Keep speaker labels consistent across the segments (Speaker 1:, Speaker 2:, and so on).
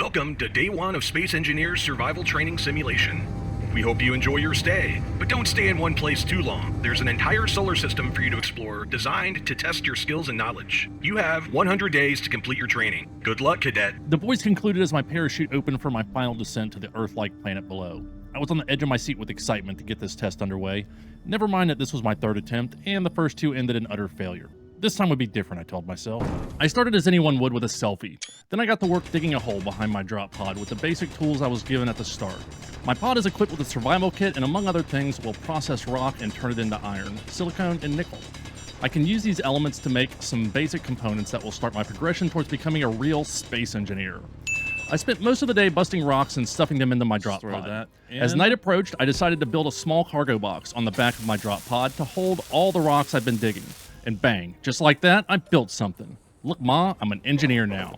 Speaker 1: Welcome to Day 1 of Space Engineer's Survival Training Simulation. We hope you enjoy your stay, but don't stay in one place too long. There's an entire solar system for you to explore, designed to test your skills and knowledge. You have 100 days to complete your training. Good luck, cadet.
Speaker 2: The voice concluded as my parachute opened for my final descent to the Earth-like planet below. I was on the edge of my seat with excitement to get this test underway. Never mind that this was my third attempt, and the first two ended in utter failure. This time would be different, I told myself. I started as anyone would with a selfie. Then I got to work digging a hole behind my drop pod with the basic tools I was given at the start. My pod is equipped with a survival kit and, among other things, will process rock and turn it into iron, silicone, and nickel. I can use these elements to make some basic components that will start my progression towards becoming a real space engineer. I spent most of the day busting rocks and stuffing them into my drop pod. As night approached, I decided to build a small cargo box on the back of my drop pod to hold all the rocks I've been digging. And bang, just like that, I built something. Look, Ma, I'm an engineer now.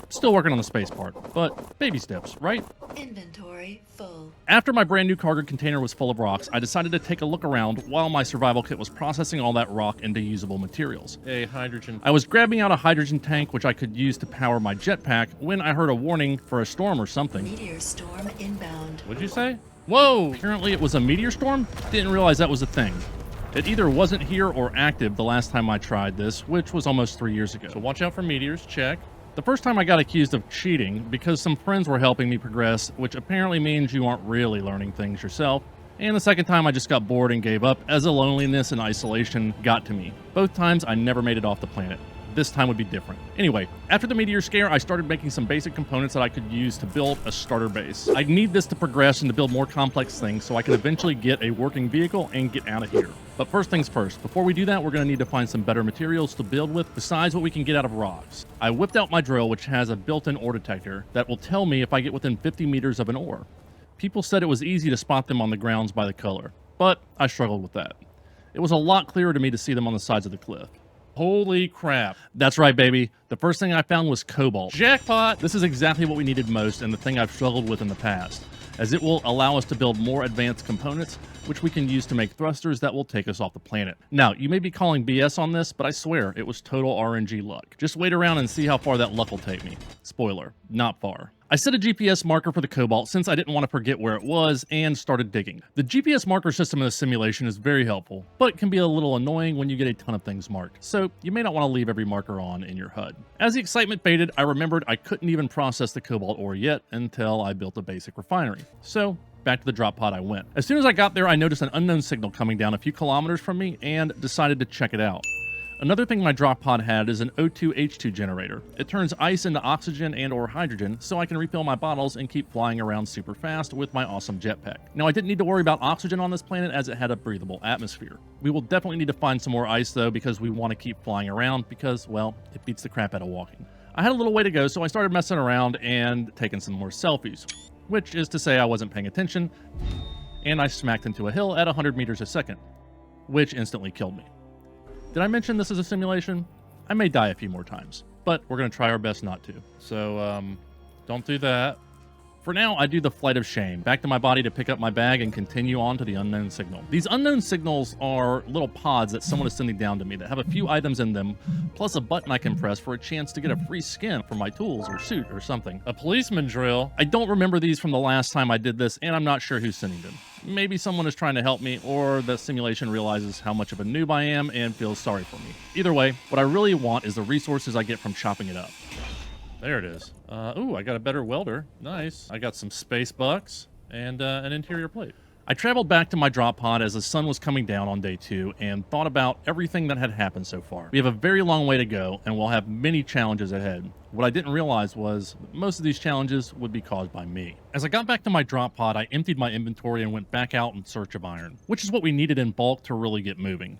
Speaker 2: Still working on the space part, but baby steps, right?
Speaker 3: Inventory full.
Speaker 2: After my brand new cargo container was full of rocks, I decided to take a look around while my survival kit was processing all that rock into usable materials.
Speaker 4: Hey, hydrogen.
Speaker 2: I was grabbing out a hydrogen tank which I could use to power my jetpack when I heard a warning for a storm or something.
Speaker 3: Meteor storm inbound.
Speaker 2: What'd you say? Whoa! Apparently it was a meteor storm? Didn't realize that was a thing. It either wasn't here or active the last time I tried this, which was almost 3 years ago.
Speaker 4: So watch out for meteors, check.
Speaker 2: The first time I got accused of cheating because some friends were helping me progress, which apparently means you aren't really learning things yourself. And the second time I just got bored and gave up as the loneliness and isolation got to me. Both times I never made it off the planet. This time would be different. Anyway, after the meteor scare, I started making some basic components that I could use to build a starter base. I need this to progress and to build more complex things so I can eventually get a working vehicle and get out of here. But first things first, before we do that, we're going to need to find some better materials to build with besides what we can get out of rocks. I whipped out my drill, which has a built-in ore detector that will tell me if I get within 50 meters of an ore. People said it was easy to spot them on the grounds by the color, but I struggled with that. It was a lot clearer to me to see them on the sides of the cliff.
Speaker 4: Holy crap.
Speaker 2: That's right, baby. The first thing I found was cobalt. Jackpot! This is exactly what we needed most and the thing I've struggled with in the past, as it will allow us to build more advanced components, which we can use to make thrusters that will take us off the planet. Now, you may be calling BS on this, but I swear, it was total RNG luck. Just wait around and see how far that luck will take me. Spoiler, not far. I set a GPS marker for the cobalt since I didn't want to forget where it was and started digging. The GPS marker system in the simulation is very helpful, but can be a little annoying when you get a ton of things marked, so you may not want to leave every marker on in your HUD. As the excitement faded, I remembered I couldn't even process the cobalt ore yet until I built a basic refinery. So back to the drop pod I went. As soon as I got there, I noticed an unknown signal coming down a few kilometers from me and decided to check it out. Another thing my drop pod had is an O2H2 generator. It turns ice into oxygen and or hydrogen so I can refill my bottles and keep flying around super fast with my awesome jetpack. Now, I didn't need to worry about oxygen on this planet as it had a breathable atmosphere. We will definitely need to find some more ice though because we want to keep flying around because, well, it beats the crap out of walking. I had a little way to go, so I started messing around and taking some more selfies, which is to say I wasn't paying attention, and I smacked into a hill at 100 meters a second, which instantly killed me. Did I mention this is a simulation? I may die a few more times, but we're going to try our best not to.
Speaker 4: So, don't do that.
Speaker 2: For now, I do the flight of shame, back to my body to pick up my bag and continue on to the unknown signal. These unknown signals are little pods that someone is sending down to me that have a few items in them, plus a button I can press for a chance to get a free skin for my tools or suit or something.
Speaker 4: A policeman drill.
Speaker 2: I don't remember these from the last time I did this, and I'm not sure who's sending them. Maybe someone is trying to help me, or the simulation realizes how much of a noob I am and feels sorry for me. Either way, what I really want is the resources I get from chopping it up.
Speaker 4: There it is. Ooh, I got a better welder. Nice. I got some space bucks and an interior plate.
Speaker 2: I traveled back to my drop pod as the sun was coming down on day 2 and thought about everything that had happened so far. We have a very long way to go and we'll have many challenges ahead. What I didn't realize was that most of these challenges would be caused by me. As I got back to my drop pod, I emptied my inventory and went back out in search of iron, which is what we needed in bulk to really get moving.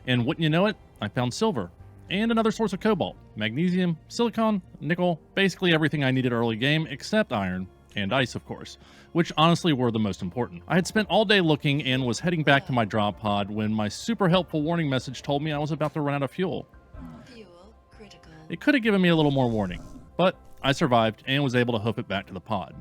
Speaker 2: And wouldn't you know it, I found silver. And another source of cobalt, magnesium, silicon, nickel, basically everything I needed early game except iron, and ice of course, which honestly were the most important. I had spent all day looking and was heading back to my drop pod when my super helpful warning message told me I was about to run out of fuel.
Speaker 3: Fuel critical.
Speaker 2: It could have given me a little more warning, but I survived and was able to hoof it back to the pod.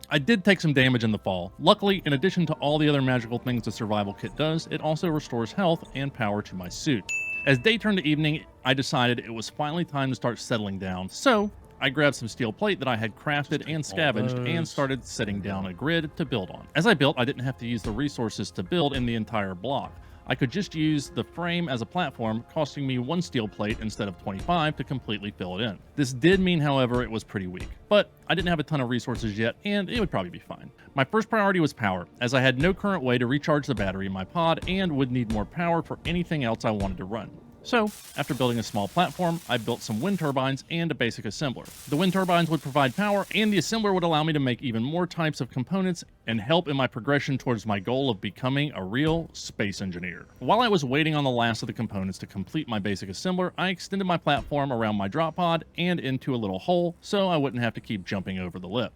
Speaker 2: I did take some damage in the fall. Luckily, in addition to all the other magical things the survival kit does, it also restores health and power to my suit. As day turned to evening, I decided it was finally time to start settling down, so I grabbed some steel plate that I had crafted and scavenged and started setting down a grid to build on. As I built, I didn't have to use the resources to build in the entire block. I could just use the frame as a platform, costing me 1 steel plate instead of 25 to completely fill it in. This did mean, however, it was pretty weak, but I didn't have a ton of resources yet, and it would probably be fine. My first priority was power, as I had no current way to recharge the battery in my pod and would need more power for anything else I wanted to run. So, after building a small platform, I built some wind turbines and a basic assembler. The wind turbines would provide power, and the assembler would allow me to make even more types of components and help in my progression towards my goal of becoming a real space engineer. While I was waiting on the last of the components to complete my basic assembler, I extended my platform around my drop pod and into a little hole so I wouldn't have to keep jumping over the lip.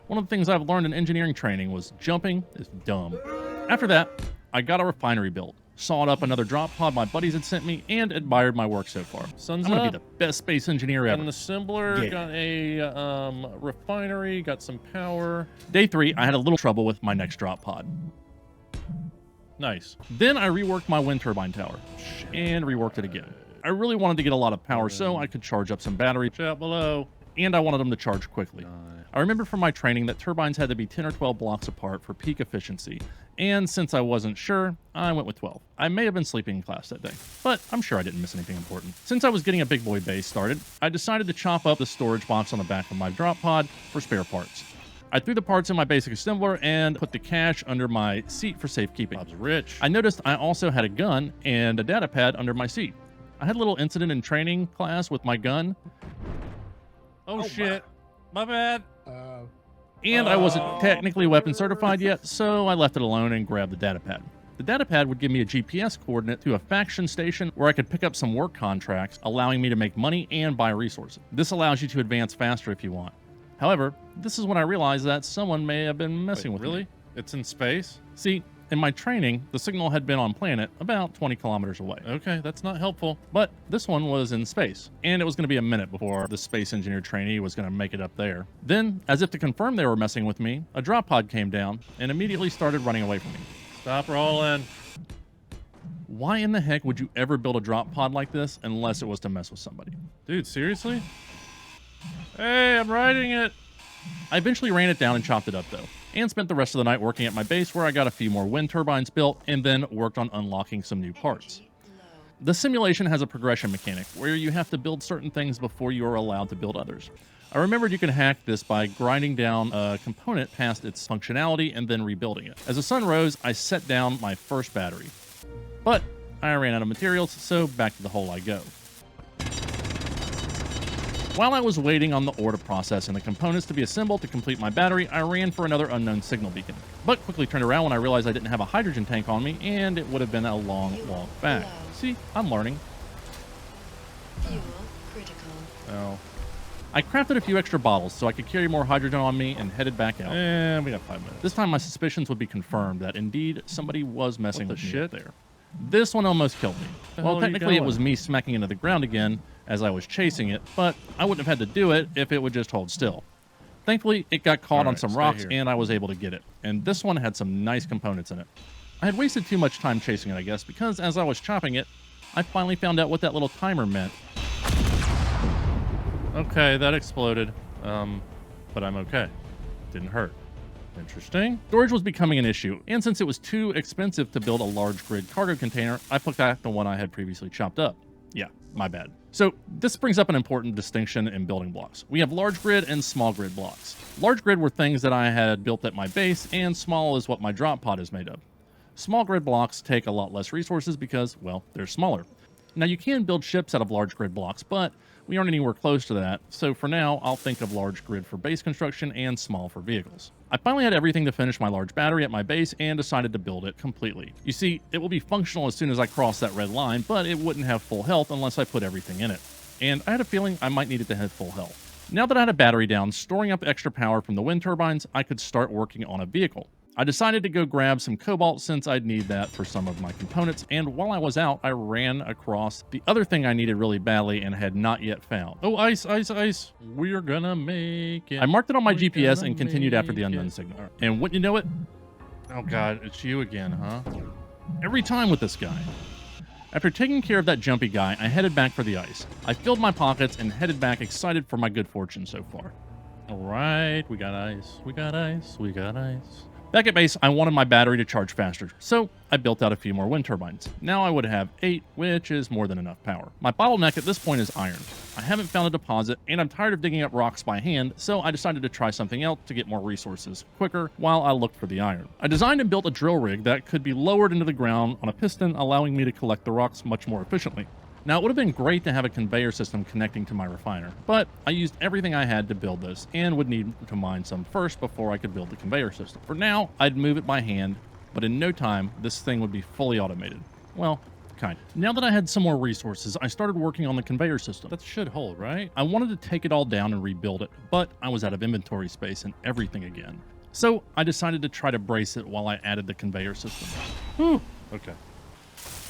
Speaker 2: One of the things I've learned in engineering training was jumping is dumb. After that, I got a refinery built, sawed up another drop pod my buddies had sent me, and admired my work so far.
Speaker 4: Sun's
Speaker 2: I'm gonna
Speaker 4: up.
Speaker 2: be the best space engineer ever.
Speaker 4: Got an assembler,
Speaker 2: Yeah.
Speaker 4: got a refinery, got some power.
Speaker 2: Day 3, I had a little trouble with my next drop pod.
Speaker 4: Nice.
Speaker 2: Then I reworked my wind turbine tower, and reworked it again. I really wanted to get a lot of power so I could charge up some battery,
Speaker 4: Chat below.
Speaker 2: and I wanted them to charge quickly. I remember from my training that turbines had to be 10 or 12 blocks apart for peak efficiency, and since I wasn't sure, I went with 12. I may have been sleeping in class that day, but I'm sure I didn't miss anything important. Since I was getting a big boy base started, I decided to chop up the storage box on the back of my drop pod for spare parts. I threw the parts in my basic assembler and put the cash under my seat for safekeeping.
Speaker 4: Bob's rich.
Speaker 2: I noticed I also had a gun and a data pad under my seat. I had a little incident in training class with my gun,
Speaker 4: Oh, shit. My bad.
Speaker 2: and I wasn't technically weapon certified yet, so I left it alone and grabbed the data pad. The data pad would give me a GPS coordinate to a faction station where I could pick up some work contracts, allowing me to make money and buy resources. This allows you to advance faster if you want. However, this is when I realized that someone may have been messing with
Speaker 4: really?
Speaker 2: me.
Speaker 4: It's in space?
Speaker 2: See, in my training, the signal had been on planet about 20 kilometers away.
Speaker 4: Okay, that's not helpful.
Speaker 2: But this one was in space, and it was going to be a minute before the space engineer trainee was going to make it up there. Then, as if to confirm they were messing with me, a drop pod came down and immediately started running away from me.
Speaker 4: Stop rolling.
Speaker 2: Why in the heck would you ever build a drop pod like this unless it was to mess with somebody?
Speaker 4: Dude, seriously? Hey, I'm riding it.
Speaker 2: I eventually ran it down and chopped it up though, and spent the rest of the night working at my base where I got a few more wind turbines built and then worked on unlocking some new parts. The simulation has a progression mechanic where you have to build certain things before you are allowed to build others. I remembered you can hack this by grinding down a component past its functionality and then rebuilding it. As the sun rose, I set down my first battery. But I ran out of materials, so back to the hole I go. While I was waiting on the ore to process and the components to be assembled to complete my battery, I ran for another unknown signal beacon, but quickly turned around when I realized I didn't have a hydrogen tank on me, and it would have been a long walk back. See, I'm learning.
Speaker 3: Fuel critical.
Speaker 4: Oh.
Speaker 2: I crafted a few extra bottles so I could carry more hydrogen on me and headed back out.
Speaker 4: And we got 5 minutes.
Speaker 2: This time my suspicions would be confirmed that indeed somebody was messing
Speaker 4: What the
Speaker 2: with me up
Speaker 4: shit?
Speaker 2: there. This one almost killed me.
Speaker 4: The
Speaker 2: Well,
Speaker 4: hell are you
Speaker 2: technically it
Speaker 4: going?
Speaker 2: was me smacking into the ground again as I was chasing it, but I wouldn't have had to do it if it would just hold still. Thankfully, it got caught on
Speaker 4: Alright,
Speaker 2: some
Speaker 4: stay
Speaker 2: rocks
Speaker 4: here.
Speaker 2: and I was able to get it. And this one had some nice components in it. I had wasted too much time chasing it, I guess, because as I was chopping it, I finally found out what that little timer meant.
Speaker 4: Okay, that exploded. But I'm okay. Didn't hurt. Interesting.
Speaker 2: Storage was becoming an issue, and since it was too expensive to build a large grid cargo container, I put back the one I had previously chopped up. Yeah, my bad. So this brings up an important distinction in building blocks. We have large grid and small grid blocks. Large grid were things that I had built at my base, and small is what my drop pod is made of. Small grid blocks take a lot less resources because, well, they're smaller. Now you can build ships out of large grid blocks, but we aren't anywhere close to that, so for now, I'll think of large grid for base construction and small for vehicles. I finally had everything to finish my large battery at my base and decided to build it completely. You see, it will be functional as soon as I cross that red line, but it wouldn't have full health unless I put everything in it. And I had a feeling I might need it to have full health. Now that I had a battery down, storing up extra power from the wind turbines, I could start working on a vehicle. I decided to go grab some cobalt since I'd need that for some of my components, and while I was out, I ran across the other thing I needed really badly and had not yet found.
Speaker 4: Oh, ice, ice, ice. We're gonna make it.
Speaker 2: I marked it on my
Speaker 4: We're
Speaker 2: GPS
Speaker 4: gonna
Speaker 2: and continued after the
Speaker 4: make
Speaker 2: unknown
Speaker 4: it.
Speaker 2: signal. And wouldn't you know it,
Speaker 4: Oh, God, it's you again, huh?
Speaker 2: every time with this guy. After taking care of that jumpy guy, I headed back for the ice. I filled my pockets and headed back excited for my good fortune so far. All right, we got ice, we got ice, we got ice. Back at base, I wanted my battery to charge faster, so I built out a few more wind turbines. Now I would have 8, which is more than enough power. My bottleneck at this point is iron. I haven't found a deposit, and I'm tired of digging up rocks by hand, so I decided to try something else to get more resources quicker while I looked for the iron. I designed and built a drill rig that could be lowered into the ground on a piston, allowing me to collect the rocks much more efficiently. Now, it would have been great to have a conveyor system connecting to my refiner, but I used everything I had to build this and would need to mine some first before I could build the conveyor system. For now, I'd move it by hand, but in no time, this thing would be fully automated. Well, kind of. Now that I had some more resources, I started working on the conveyor system.
Speaker 4: That should hold, right?
Speaker 2: I wanted to take it all down and rebuild it, but I was out of inventory space and everything again. So I decided to try to brace it while I added the conveyor system.
Speaker 4: Whew. Okay.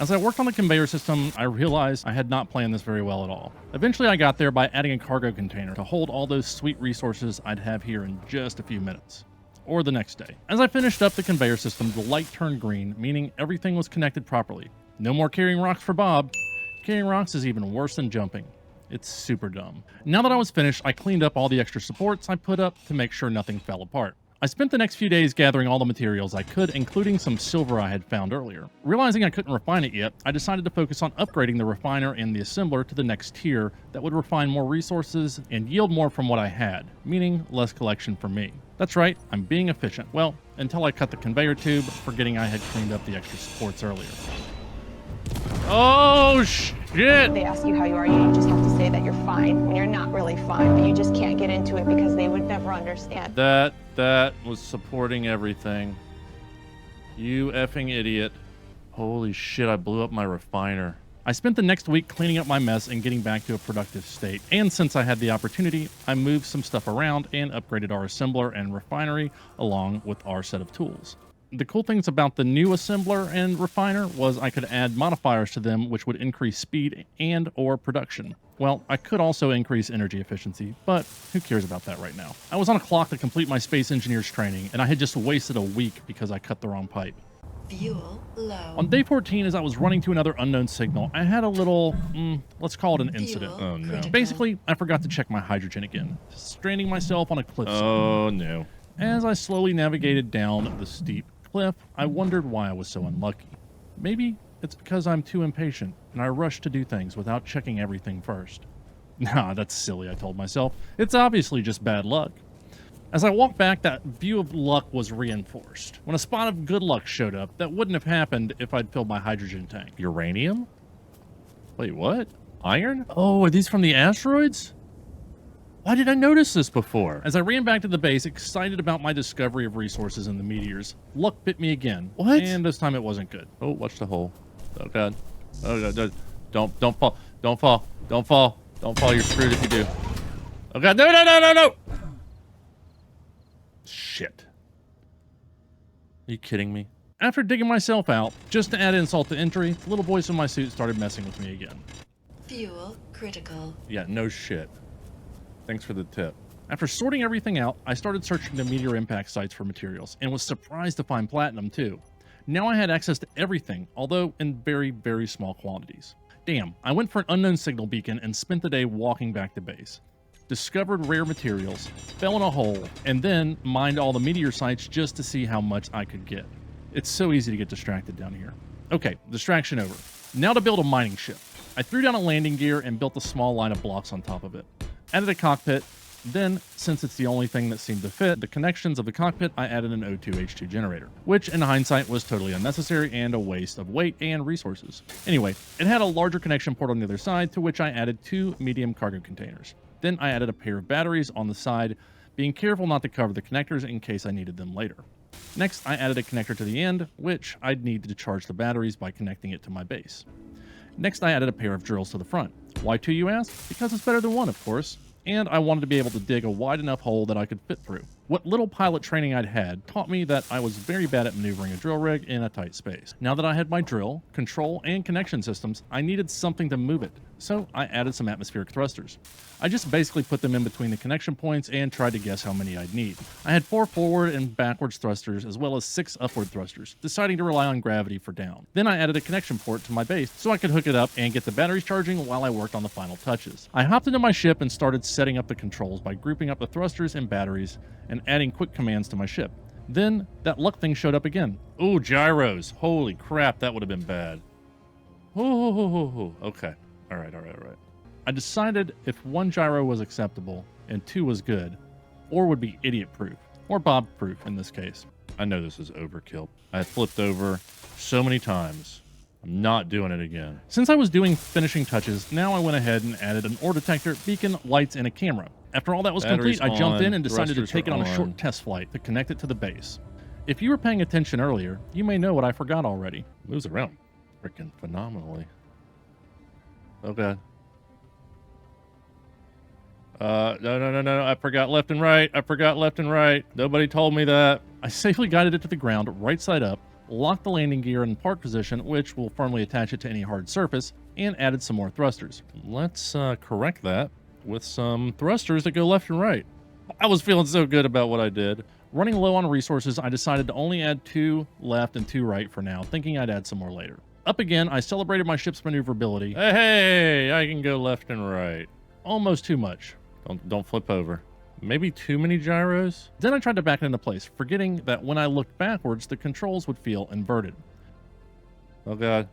Speaker 2: As I worked on the conveyor system, I realized I had not planned this very well at all. Eventually, I got there by adding a cargo container to hold all those sweet resources I'd have here in just a few minutes. Or the next day. As I finished up the conveyor system, the light turned green, meaning everything was connected properly. No more carrying rocks for Bob. Carrying rocks is even worse than jumping. It's super dumb. Now that I was finished, I cleaned up all the extra supports I put up to make sure nothing fell apart. I spent the next few days gathering all the materials I could, including some silver I had found earlier. Realizing I couldn't refine it yet, I decided to focus on upgrading the refiner and the assembler to the next tier that would refine more resources and yield more from what I had, meaning less collection for me. That's right, I'm being efficient. Well, until I cut the conveyor tube, forgetting I had cleaned up the extra supports earlier. Oh, shit!
Speaker 5: They ask you how you are, you just have to say that you're fine when you're not really fine, but you just can't get into it because they would never understand.
Speaker 2: That was supporting everything. You effing idiot. Holy shit, I blew up my refiner. I spent the next week cleaning up my mess and getting back to a productive state. And since I had the opportunity, I moved some stuff around and upgraded our assembler and refinery along with our set of tools. The cool things about the new assembler and refiner was I could add modifiers to them which would increase speed and or production. Well, I could also increase energy efficiency, but who cares about that right now? I was on a clock to complete my space engineer's training, and I had just wasted a week because I cut the wrong pipe.
Speaker 3: Fuel low.
Speaker 2: On day 14, as I was running to another unknown signal, I had a little, let's call it an incident.
Speaker 3: Fuel
Speaker 2: Oh no.
Speaker 3: critical.
Speaker 2: Basically, I forgot to check my hydrogen again, stranding myself on a cliff.
Speaker 4: Oh no.
Speaker 2: As I slowly navigated down the steep cliff, I wondered why I was so unlucky. Maybe it's because I'm too impatient and I rush to do things without checking everything first. Nah, that's silly, I told myself. It's obviously just bad luck. As I walked back, that view of luck was reinforced. When a spot of good luck showed up, that wouldn't have happened if I'd filled my hydrogen tank.
Speaker 4: Uranium? Wait, what? Iron?
Speaker 2: Oh, are these from the asteroids? Why did I notice this before? As I ran back to the base, excited about my discovery of resources in the meteors, luck bit me again.
Speaker 4: What?
Speaker 2: And this time it wasn't good.
Speaker 4: Oh, watch the hole. Oh god. Oh god. Don't fall. Don't fall. Don't fall. Don't fall. You're screwed if you do. Oh god. No, no, no, no, no. Shit. Are you kidding me?
Speaker 2: After digging myself out, just to add insult to injury, the little voice in my suit started messing with me again.
Speaker 3: Fuel critical.
Speaker 4: Yeah, no shit. Thanks for the tip.
Speaker 2: After sorting everything out, I started searching the meteor impact sites for materials, and was surprised to find platinum too. Now I had access to everything, although in very, very small quantities. Damn, I went for an unknown signal beacon and spent the day walking back to base. Discovered rare materials, fell in a hole, and then mined all the meteor sites just to see how much I could get. It's so easy to get distracted down here. Okay, distraction over. Now to build a mining ship. I threw down a landing gear and built a small line of blocks on top of it. Added a cockpit, then, since it's the only thing that seemed to fit the connections of the cockpit, I added an O2H2 generator, which in hindsight was totally unnecessary and a waste of weight and resources. Anyway, it had a larger connection port on the other side, to which I added 2 medium cargo containers. Then I added a pair of batteries on the side, being careful not to cover the connectors in case I needed them later. Next, I added a connector to the end, which I'd need to charge the batteries by connecting it to my base. Next, I added a pair of drills to the front. Why 2, you ask? Because it's better than 1, of course. And I wanted to be able to dig a wide enough hole that I could fit through. What little pilot training I'd had taught me that I was very bad at maneuvering a drill rig in a tight space. Now that I had my drill, control, and connection systems, I needed something to move it, so I added some atmospheric thrusters. I just basically put them in between the connection points and tried to guess how many I'd need. I had 4 forward and backwards thrusters as well as 6 upward thrusters, deciding to rely on gravity for down. Then I added a connection port to my base so I could hook it up and get the batteries charging while I worked on the final touches. I hopped into my ship and started setting up the controls by grouping up the thrusters and batteries and adding quick commands to my ship. Then that luck thing showed up again. Ooh, gyros. Holy crap, that would have been bad. Ooh, okay. All right. I decided if 1 gyro was acceptable and 2 was good, or would be idiot-proof, or Bob-proof in this case. I know this is overkill. I had flipped over so many times. I'm not doing it again. Since I was doing finishing touches, now I went ahead and added an ore detector, beacon, lights, and a camera. After all that was complete, I jumped in and decided to take it on a short test flight to connect it to the base. If you were paying attention earlier, you may know what I forgot already. Moves around freaking phenomenally. Oh god. No. I forgot left and right. Nobody told me that. I safely guided it to the ground, right side up, locked the landing gear in park position, which will firmly attach it to any hard surface, and added some more thrusters. Let's correct that with some thrusters that go left and right. I was feeling so good about what I did. Running low on resources, I decided to only add 2 left and 2 right for now, thinking I'd add some more later. Up again, I celebrated my ship's maneuverability. Hey, I can go left and right. Almost too much. Don't flip over. Maybe too many gyros? Then I tried to back it into place, forgetting that when I looked backwards, the controls would feel inverted. Oh god.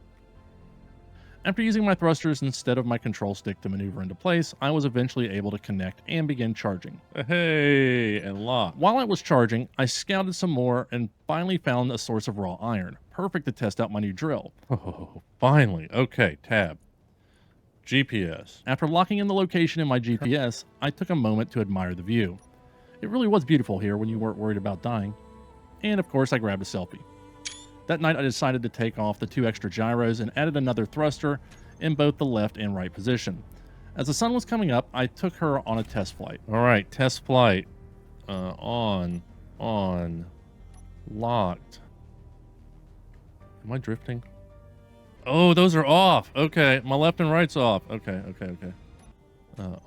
Speaker 2: After using my thrusters instead of my control stick to maneuver into place, I was eventually able to connect and begin charging. Hey, and lock. While I was charging, I scouted some more and finally found a source of raw iron. Perfect to test out my new drill. Oh, finally. Okay, tab. GPS. After locking in the location in my GPS, I took a moment to admire the view. It really was beautiful here when you weren't worried about dying. And of course, I grabbed a selfie. That night, I decided to take off the 2 extra gyros and added another thruster in both the left and right position. As the sun was coming up, I took her on a test flight. All right, test flight. On, locked. Am I drifting? Oh, those are off. Okay, my left and right's off. Okay.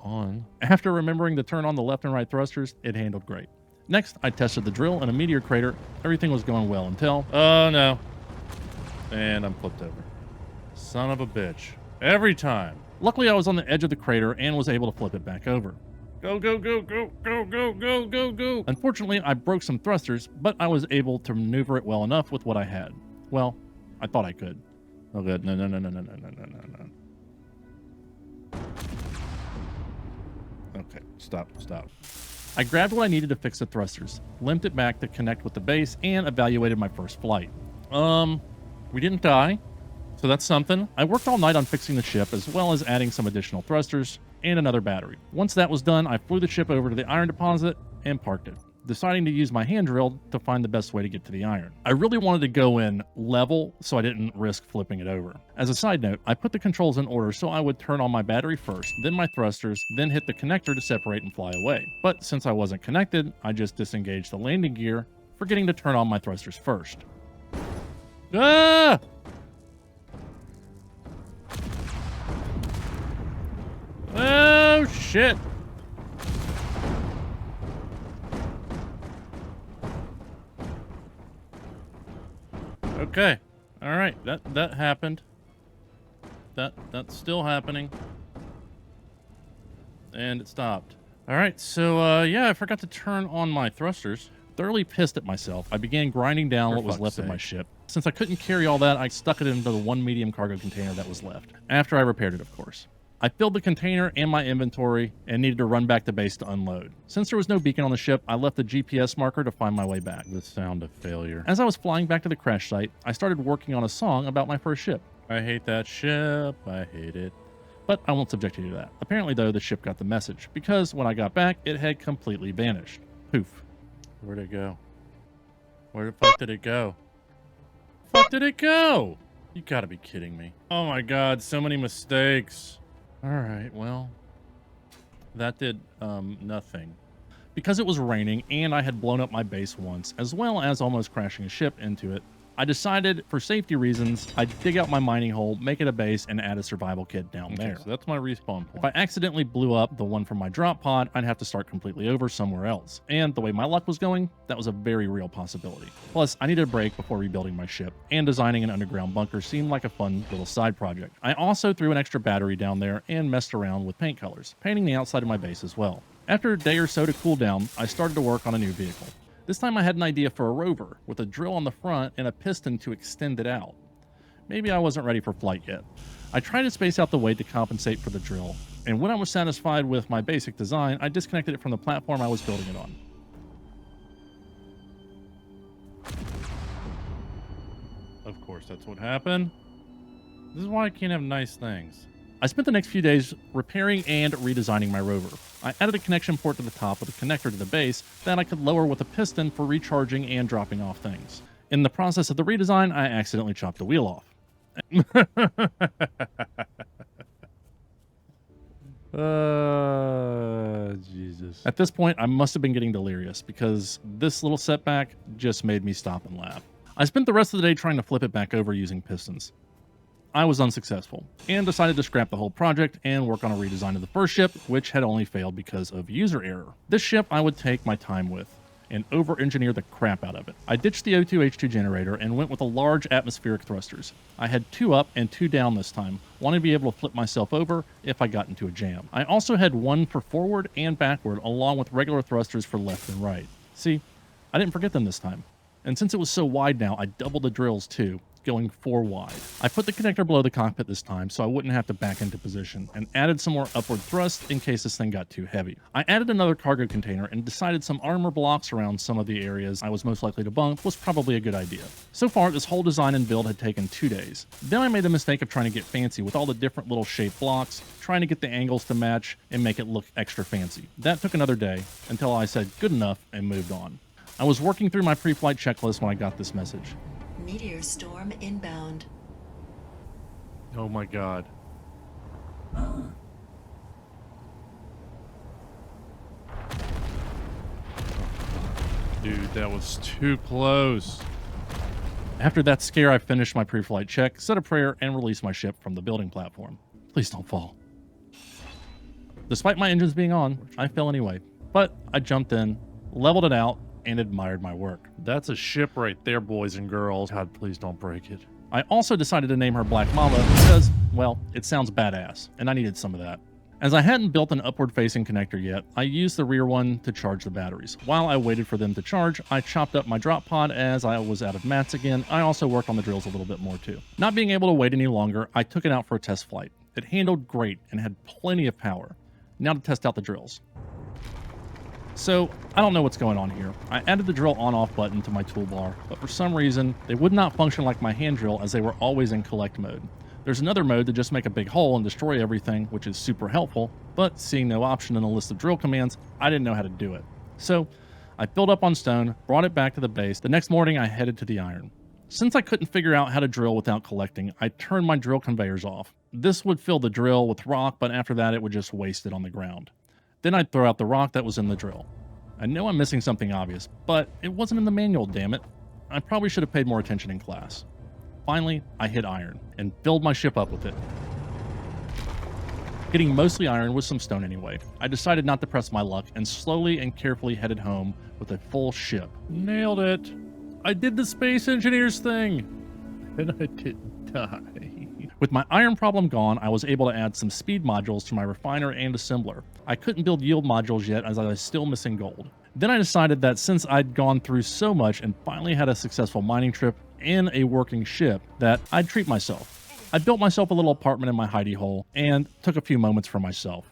Speaker 2: On. After remembering to turn on the left and right thrusters, it handled great. Next, I tested the drill in a meteor crater. Everything was going well until... Oh, no. And I'm flipped over. Son of a bitch. Every time. Luckily, I was on the edge of the crater and was able to flip it back over. Go. Unfortunately, I broke some thrusters, but I was able to maneuver it well enough with what I had. Well, I thought I could. Oh, good. No. Okay, stop. I grabbed what I needed to fix the thrusters, limped it back to connect with the base, and evaluated my first flight. We didn't die, so that's something. I worked all night on fixing the ship, as well as adding some additional thrusters and another battery. Once that was done, I flew the ship over to the iron deposit and parked it, deciding to use my hand drill to find the best way to get to the iron. I really wanted to go in level so I didn't risk flipping it over. As a side note, I put the controls in order so I would turn on my battery first, then my thrusters, then hit the connector to separate and fly away. But since I wasn't connected, I just disengaged the landing gear, forgetting to turn on my thrusters first. Ah! Oh, shit. Okay. All right. That happened. That's still happening. And it stopped. All right. So, yeah, I forgot to turn on my thrusters. Thoroughly pissed at myself, I began grinding down what was left of my ship. Since I couldn't carry all that, I stuck it into the 1 medium cargo container that was left. After I repaired it, of course. I filled the container and my inventory and needed to run back to base to unload. Since there was no beacon on the ship, I left the GPS marker to find my way back. The sound of failure. As I was flying back to the crash site, I started working on a song about my first ship. I hate that ship, I hate it. But I won't subject you to that. Apparently, though, the ship got the message, because when I got back, it had completely vanished. Poof. Where'd it go? Where the fuck did it go? Fuck did it go? You gotta be kidding me. Oh my god, so many mistakes. Alright, well, that did nothing. Because it was raining and I had blown up my base once, as well as almost crashing a ship into it, I decided, for safety reasons, I'd dig out my mining hole, make it a base, and add a survival kit down there.
Speaker 4: So that's my respawn point.
Speaker 2: If I accidentally blew up the one from my drop pod, I'd have to start completely over somewhere else. And the way my luck was going, that was a very real possibility. Plus, I needed a break before rebuilding my ship, and designing an underground bunker seemed like a fun little side project. I also threw an extra battery down there and messed around with paint colors, painting the outside of my base as well. After a day or so to cool down, I started to work on a new vehicle. This time I had an idea for a rover, with a drill on the front and a piston to extend it out. Maybe I wasn't ready for flight yet. I tried to space out the weight to compensate for the drill, and when I was satisfied with my basic design, I disconnected it from the platform I was building it on.
Speaker 4: Of course, that's what happened. This is why I can't have nice things.
Speaker 2: I spent the next few days repairing and redesigning my rover. I added a connection port to the top with a connector to the base that I could lower with a piston for recharging and dropping off things. In the process of the redesign, I accidentally chopped a wheel off.
Speaker 4: Jesus.
Speaker 2: At this point, I must have been getting delirious because this little setback just made me stop and laugh. I spent the rest of the day trying to flip it back over using pistons. I was unsuccessful and decided to scrap the whole project and work on a redesign of the first ship, which had only failed because of user error. This ship I would take my time with and over-engineer the crap out of it. I ditched the O2H2 generator and went with the large atmospheric thrusters. I had 2 up and 2 down this time, wanting to be able to flip myself over if I got into a jam. I also had 1 for forward and backward, along with regular thrusters for left and right. See, I didn't forget them this time. And since it was so wide now, I doubled the drills too, going 4 wide. I put the connector below the cockpit this time so I wouldn't have to back into position, and added some more upward thrust in case this thing got too heavy. I added another cargo container and decided some armor blocks around some of the areas I was most likely to bunk was probably a good idea. So far, this whole design and build had taken 2 days. Then I made the mistake of trying to get fancy with all the different little shaped blocks, trying to get the angles to match and make it look extra fancy. That took another day until I said good enough and moved on. I was working through my pre-flight checklist when I got this message.
Speaker 3: Meteor storm inbound.
Speaker 4: Oh my god. Dude, that was too close.
Speaker 2: After that scare, I finished my pre-flight check, said a prayer, and released my ship from the building platform. Please don't fall. Despite my engines being on, I fell anyway. But I jumped in, leveled it out, and admired my work.
Speaker 4: That's a ship right there, boys and girls. God, please don't break it.
Speaker 2: I also decided to name her Black Mama because, well, it sounds badass, and I needed some of that. As I hadn't built an upward-facing connector yet, I used the rear one to charge the batteries. While I waited for them to charge, I chopped up my drop pod as I was out of mats again. I also worked on the drills a little bit more too. Not being able to wait any longer, I took it out for a test flight. It handled great and had plenty of power. Now to test out the drills. So, I don't know what's going on here. I added the drill on-off button to my toolbar, but for some reason, they would not function like my hand drill as they were always in collect mode. There's another mode to just make a big hole and destroy everything, which is super helpful, but seeing no option in the list of drill commands, I didn't know how to do it. So, I filled up on stone, brought it back to the base. The next morning, I headed to the iron. Since I couldn't figure out how to drill without collecting, I turned my drill conveyors off. This would fill the drill with rock, but after that, it would just waste it on the ground. Then I'd throw out the rock that was in the drill. I know I'm missing something obvious, but it wasn't in the manual, damn it. I probably should have paid more attention in class. Finally, I hit iron, and filled my ship up with it. Getting mostly iron with some stone anyway, I decided not to press my luck, and slowly and carefully headed home with a full ship.
Speaker 4: Nailed it. I did the space engineers thing. And I didn't die.
Speaker 2: With my iron problem gone, I was able to add some speed modules to my refiner and assembler. I couldn't build yield modules yet as I was still missing gold. Then I decided that since I'd gone through so much and finally had a successful mining trip and a working ship, that I'd treat myself. I built myself a little apartment in my hidey hole and took a few moments for myself.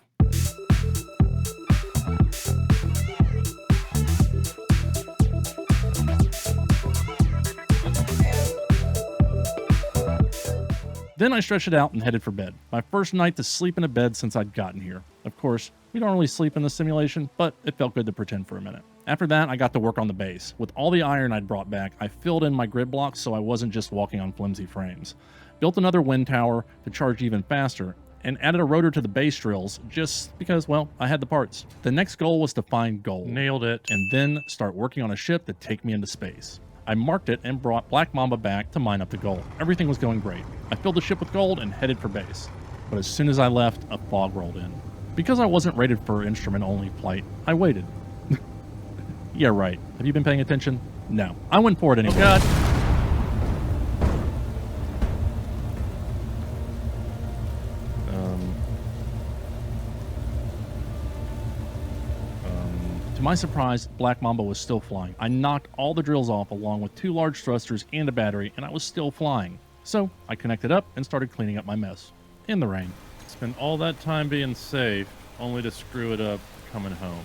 Speaker 2: Then I stretched it out and headed for bed. My first night to sleep in a bed since I'd gotten here. Of course, we don't really sleep in the simulation, but it felt good to pretend for a minute. After that, I got to work on the base. With all the iron I'd brought back, I filled in my grid blocks so I wasn't just walking on flimsy frames. Built another wind tower to charge even faster, and added a rotor to the base drills just because, well, I had the parts. The next goal was to find gold.
Speaker 4: Nailed it.
Speaker 2: And then start working on a ship to take me into space. I marked it and brought Black Mamba back to mine up the gold. Everything was going great. I filled the ship with gold and headed for base. But as soon as I left, a fog rolled in. Because I wasn't rated for instrument-only flight, I waited. Yeah, right. Have you been paying attention? No. I went for it anyway.
Speaker 4: Oh, God.
Speaker 2: To my surprise, Black Mamba was still flying. I knocked all the drills off along with 2 large thrusters and a battery, and I was still flying. So I connected up and started cleaning up my mess. In the rain.
Speaker 4: Spent all that time being safe, only to screw it up coming home.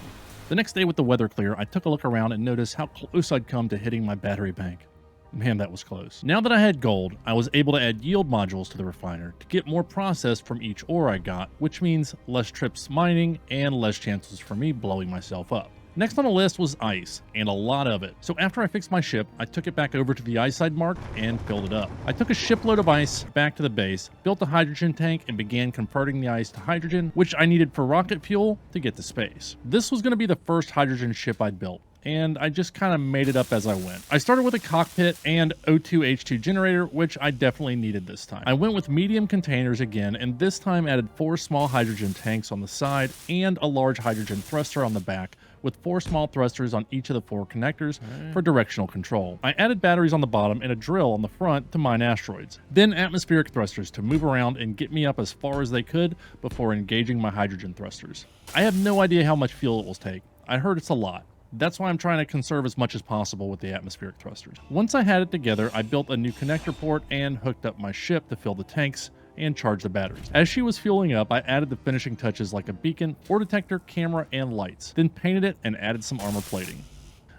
Speaker 2: The next day with the weather clear, I took a look around and noticed how close I'd come to hitting my battery bank. Man, that was close. Now that I had gold, I was able to add yield modules to the refiner to get more processed from each ore I got, which means less trips mining and less chances for me blowing myself up. Next on the list was ice, and a lot of it. So after I fixed my ship, I took it back over to the ice side mark and filled it up. I took a shipload of ice back to the base, built a hydrogen tank, and began converting the ice to hydrogen, which I needed for rocket fuel to get to space. This was going to be the first hydrogen ship I'd built, and I just kind of made it up as I went. I started with a cockpit and O2H2 generator, which I definitely needed this time. I went with medium containers again, and this time added 4 small hydrogen tanks on the side and a large hydrogen thruster on the back, with 4 small thrusters on each of the 4 connectors for directional control. I added batteries on the bottom and a drill on the front to mine asteroids, then atmospheric thrusters to move around and get me up as far as they could before engaging my hydrogen thrusters. I have no idea how much fuel it will take. I heard it's a lot. That's why I'm trying to conserve as much as possible with the atmospheric thrusters. Once I had it together, I built a new connector port and hooked up my ship to fill the tanks and charge the batteries. As she was fueling up, I added the finishing touches like a beacon, ore detector, camera, and lights, then painted it and added some armor plating.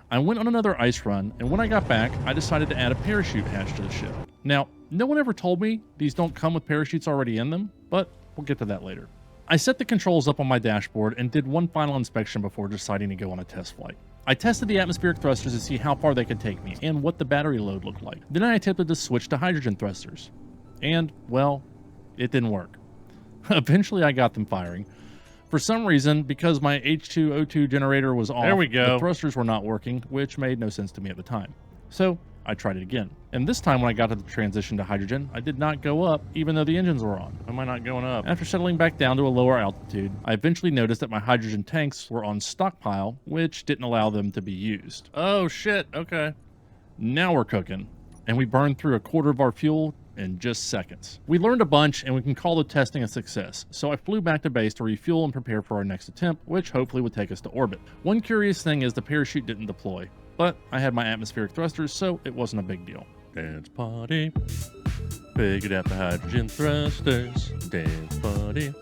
Speaker 2: I went on another ice run, and when I got back, I decided to add a parachute hatch to the ship. Now, no one ever told me these don't come with parachutes already in them, but we'll get to that later. I set the controls up on my dashboard and did one final inspection before deciding to go on a test flight. I tested the atmospheric thrusters to see how far they could take me and what the battery load looked like. Then I attempted to switch to hydrogen thrusters. And, well, it didn't work. Eventually I got them firing. For some reason, because my H2O2 generator was off,
Speaker 4: There we go.
Speaker 2: the thrusters were not working, which made no sense to me at the time. So I tried it again. And this time when I got to the transition to hydrogen, I did not go up even though the engines were on.
Speaker 4: Why am I not going up?
Speaker 2: After settling back down to a lower altitude, I eventually noticed that my hydrogen tanks were on stockpile, which didn't allow them to be used.
Speaker 4: Oh, shit. Okay.
Speaker 2: Now we're cooking, and we burned through a quarter of our fuel in just seconds. We learned a bunch, and we can call the testing a success, so I flew back to base to refuel and prepare for our next attempt, which hopefully would take us to orbit. One curious thing is the parachute didn't deploy, but I had my atmospheric thrusters, so it wasn't a big deal.
Speaker 4: Dance party. Figured out the hydrogen thrusters. Dance party.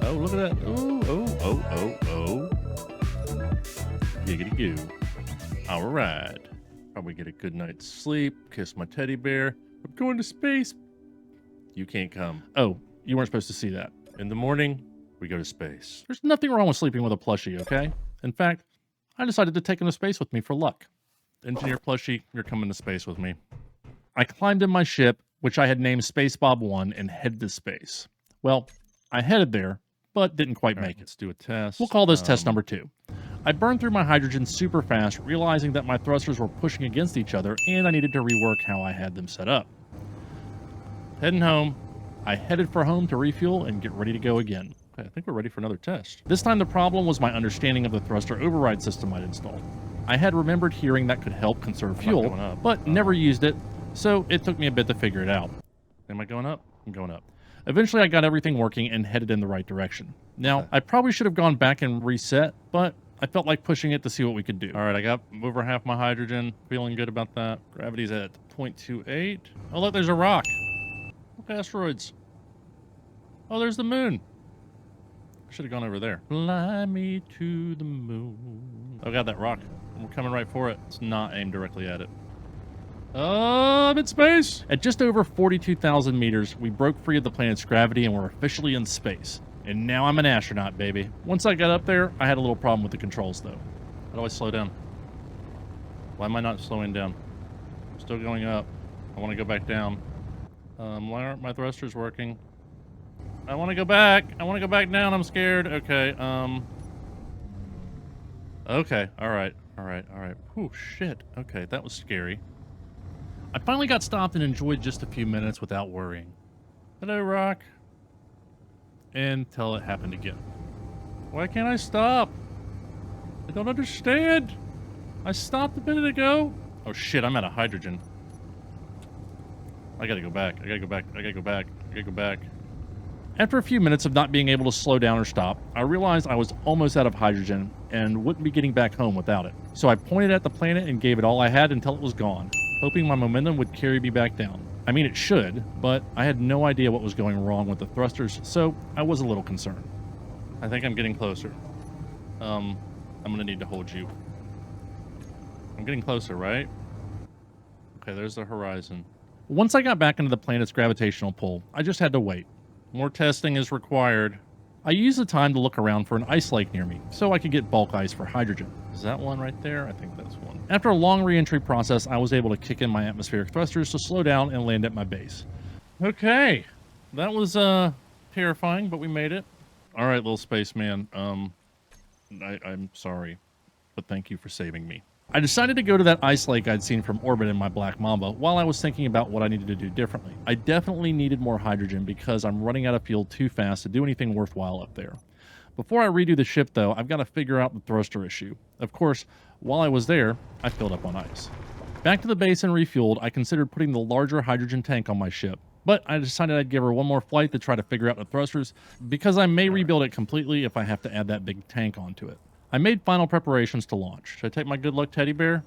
Speaker 4: Oh, look at that. Oh. Giggity goo. All right. Probably get a good night's sleep, kiss my teddy bear. I'm going to space. You can't come.
Speaker 2: Oh, you weren't supposed to see that.
Speaker 4: In the morning, we go to space.
Speaker 2: There's nothing wrong with sleeping with a plushie, okay? In fact, I decided to take him to space with me for luck.
Speaker 4: Engineer plushie, you're coming to space with me.
Speaker 2: I climbed in my ship, which I had named SurvivalBob 1, and headed to space. Well, I headed there, but didn't quite make it.
Speaker 4: Let's do a test.
Speaker 2: We'll call this test number 2. I burned through my hydrogen super fast, realizing that my thrusters were pushing against each other, and I needed to rework how I had them set up. Heading home, I headed for home to refuel and get ready to go again.
Speaker 4: Okay, I think we're ready for another test.
Speaker 2: This time the problem was my understanding of the thruster override system I'd installed. I had remembered hearing that could help conserve
Speaker 4: I'm not
Speaker 2: fuel,
Speaker 4: going up.
Speaker 2: but never used it, so it took me a bit to figure it out.
Speaker 4: Am I going up? I'm going up.
Speaker 2: Eventually I got everything working and headed in the right direction. Now, I probably should have gone back and reset, but I felt like pushing it to see what we could do.
Speaker 4: All right, I got over half my hydrogen. Feeling good about that. Gravity's at 0.28.
Speaker 2: Oh, look, there's a rock. Look, asteroids. Oh, there's the moon.
Speaker 4: I should have gone over there.
Speaker 2: Fly me to the moon.
Speaker 4: Oh, got that rock. We're coming right for it. It's not aimed directly at it.
Speaker 2: I'm in space. At just over 42,000 meters, we broke free of the planet's gravity and we're officially in space. And now I'm an astronaut, baby. Once I got up there, I had a little problem with the controls, though.
Speaker 4: How do I slow down? Why am I not slowing down? Still going up. I want to go back down. Why aren't my thrusters working? I want to go back. I want to go back down. I'm scared. Okay. Okay. All right. Oh, shit. Okay, that was scary. I finally got stopped and enjoyed just a few minutes without worrying. Hello, Rock. Until it happened again. Why can't I stop? I don't understand. I stopped a minute ago. Oh, shit. I'm out of hydrogen. I gotta go back. I gotta go back. After a few minutes of not being able to slow down or stop, I realized I was almost out of hydrogen and wouldn't be getting back home without it. So I pointed at the planet and gave it all I had until it was gone, hoping my momentum would carry me back down. I mean, it should, but I had no idea what was going wrong with the thrusters, so I was a little concerned. I think I'm getting closer. I'm gonna need to hold you. I'm getting closer, right? Okay, there's the horizon. Once I got back into the planet's gravitational pull, I just had to wait. More testing is required. I used the time to look around for an ice lake near me, so I could get bulk ice for hydrogen. Is that one right there? I think that's one. After a long re-entry process, I was able to kick in my atmospheric thrusters to slow down and land at my base. Okay, that was terrifying, but we made it. All right, little spaceman. I'm sorry, but thank you for saving me. I decided to go to that ice lake I'd seen from orbit in my Black Mamba while I was thinking about what I needed to do differently. I definitely needed more hydrogen because I'm running out of fuel too fast to do anything worthwhile up there. Before I redo the ship, though, I've got to figure out the thruster issue. Of course, while I was there, I filled up on ice. Back to the base and refueled, I considered putting the larger hydrogen tank on my ship, but I decided I'd give her one more flight to try to figure out the thrusters because I may rebuild it completely if I have to add that big tank onto it. I made final preparations to launch. Should I take my good luck teddy bear?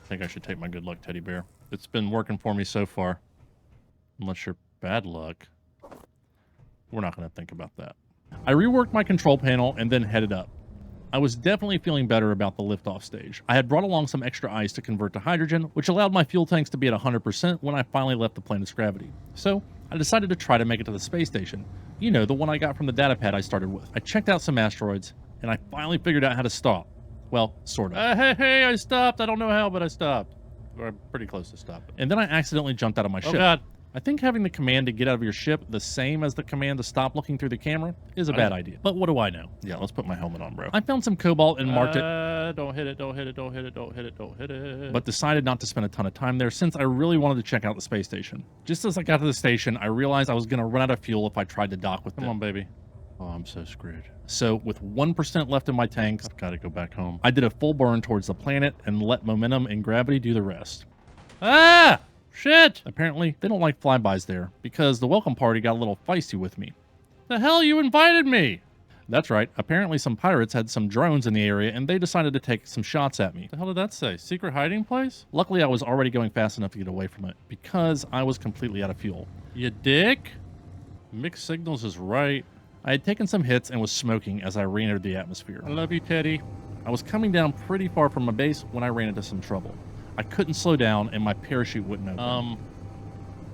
Speaker 4: I think I should take my good luck teddy bear. It's been working for me so far. Unless you're bad luck. We're not going to think about that. I reworked my control panel and then headed up. I was definitely feeling better about the liftoff stage. I had brought along some extra ice to convert to hydrogen, which allowed my fuel tanks to be at 100% when I finally left the planet's gravity. So I decided to try to make it to the space station. You know, the one I got from the data pad I started with. I checked out some asteroids, and I finally figured out how to stop. Well, sort of. Hey, I stopped. I don't know how, but I stopped. Or I'm pretty close to stopping. And then I accidentally jumped out of my ship. Oh, God. I think having the command to get out of your ship the same as the command to stop looking through the camera is a bad idea. But what do I know? Yeah, let's put my helmet on, bro. I found some cobalt and marked it. Don't hit it. But decided not to spend a ton of time there since I really wanted to check out the space station. Just as I got to the station, I realized I was going to run out of fuel if I tried to dock with them. Come on, baby. Oh, I'm so screwed. So with 1% left in my tanks, I've got to go back home. I did a full burn towards the planet and let momentum and gravity do the rest. Ah! Shit! Apparently, they don't like flybys there because the welcome party got a little feisty with me. The hell, you invited me! That's right. Apparently some pirates had some drones in the area and they decided to take some shots at me. The hell did that say? Secret hiding place? Luckily, I was already going fast enough to get away from it because I was completely out of fuel. You dick? Mixed signals is right. I had taken some hits and was smoking as I re-entered the atmosphere. I love you, Teddy. I was coming down pretty far from my base when I ran into some trouble. I couldn't slow down and my parachute wouldn't open.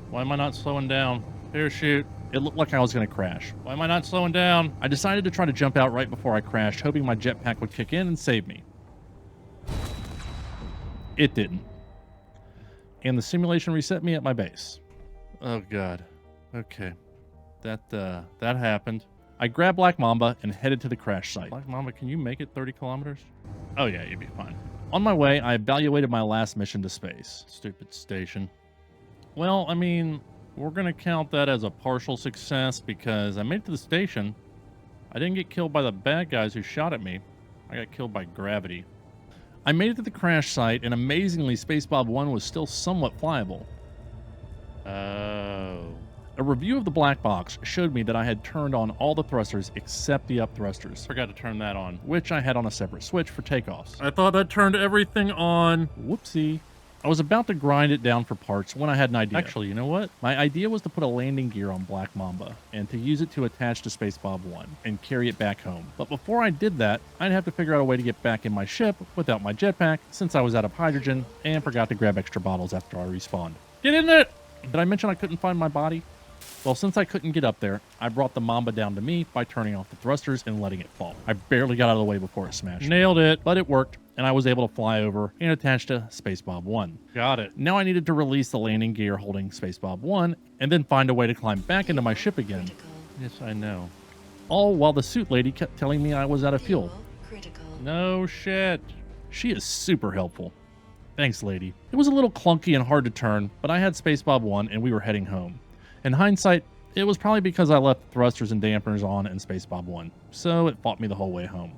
Speaker 4: Why am I not slowing down? Parachute. It looked like I was going to crash. Why am I not slowing down? I decided to try to jump out right before I crashed, hoping my jetpack would kick in and save me. It didn't. And the simulation reset me at my base. Oh, God. Okay. That happened. I grabbed Black Mamba and headed to the crash site. Black Mamba, can you make it 30 kilometers? Oh, yeah, you'd be fine. On my way, I evaluated my last mission to space. Stupid station. Well, I mean, we're going to count that as a partial success because I made it to the station. I didn't get killed by the bad guys who shot at me. I got killed by gravity. I made it to the crash site, and amazingly, SurvivalBob 1 was still somewhat flyable. Oh. A review of the black box showed me that I had turned on all the thrusters except the up thrusters. Forgot to turn that on, which I had on a separate switch for takeoffs. I thought that turned everything on. Whoopsie. I was about to grind it down for parts when I had an idea. Actually, you know what? My idea was to put a landing gear on Black Mamba and to use it to attach to SurvivalBob 1 and carry it back home. But before I did that, I'd have to figure out a way to get back in my ship without my jetpack since I was out of hydrogen and forgot to grab extra bottles after I respawned. Get in it! Did I mention I couldn't find my body? Well, since I couldn't get up there, I brought the Mamba down to me by turning off the thrusters and letting it fall. I barely got out of the way before it smashed. Nailed it, but it worked.
Speaker 2: and I was able to fly over and attach to SurvivalBob 1.
Speaker 4: Got it.
Speaker 2: Now I needed to release the landing gear holding SurvivalBob 1 and then find a way to climb back into my ship again.
Speaker 3: Critical.
Speaker 4: Yes, I know.
Speaker 2: All while the suit lady kept telling me I was out of fuel.
Speaker 3: Critical.
Speaker 4: No shit.
Speaker 2: She is super helpful. Thanks, lady. It was a little clunky and hard to turn, but I had SurvivalBob 1 and we were heading home. In hindsight, it was probably because I left thrusters and dampeners on in SurvivalBob 1, so it fought me the whole way home.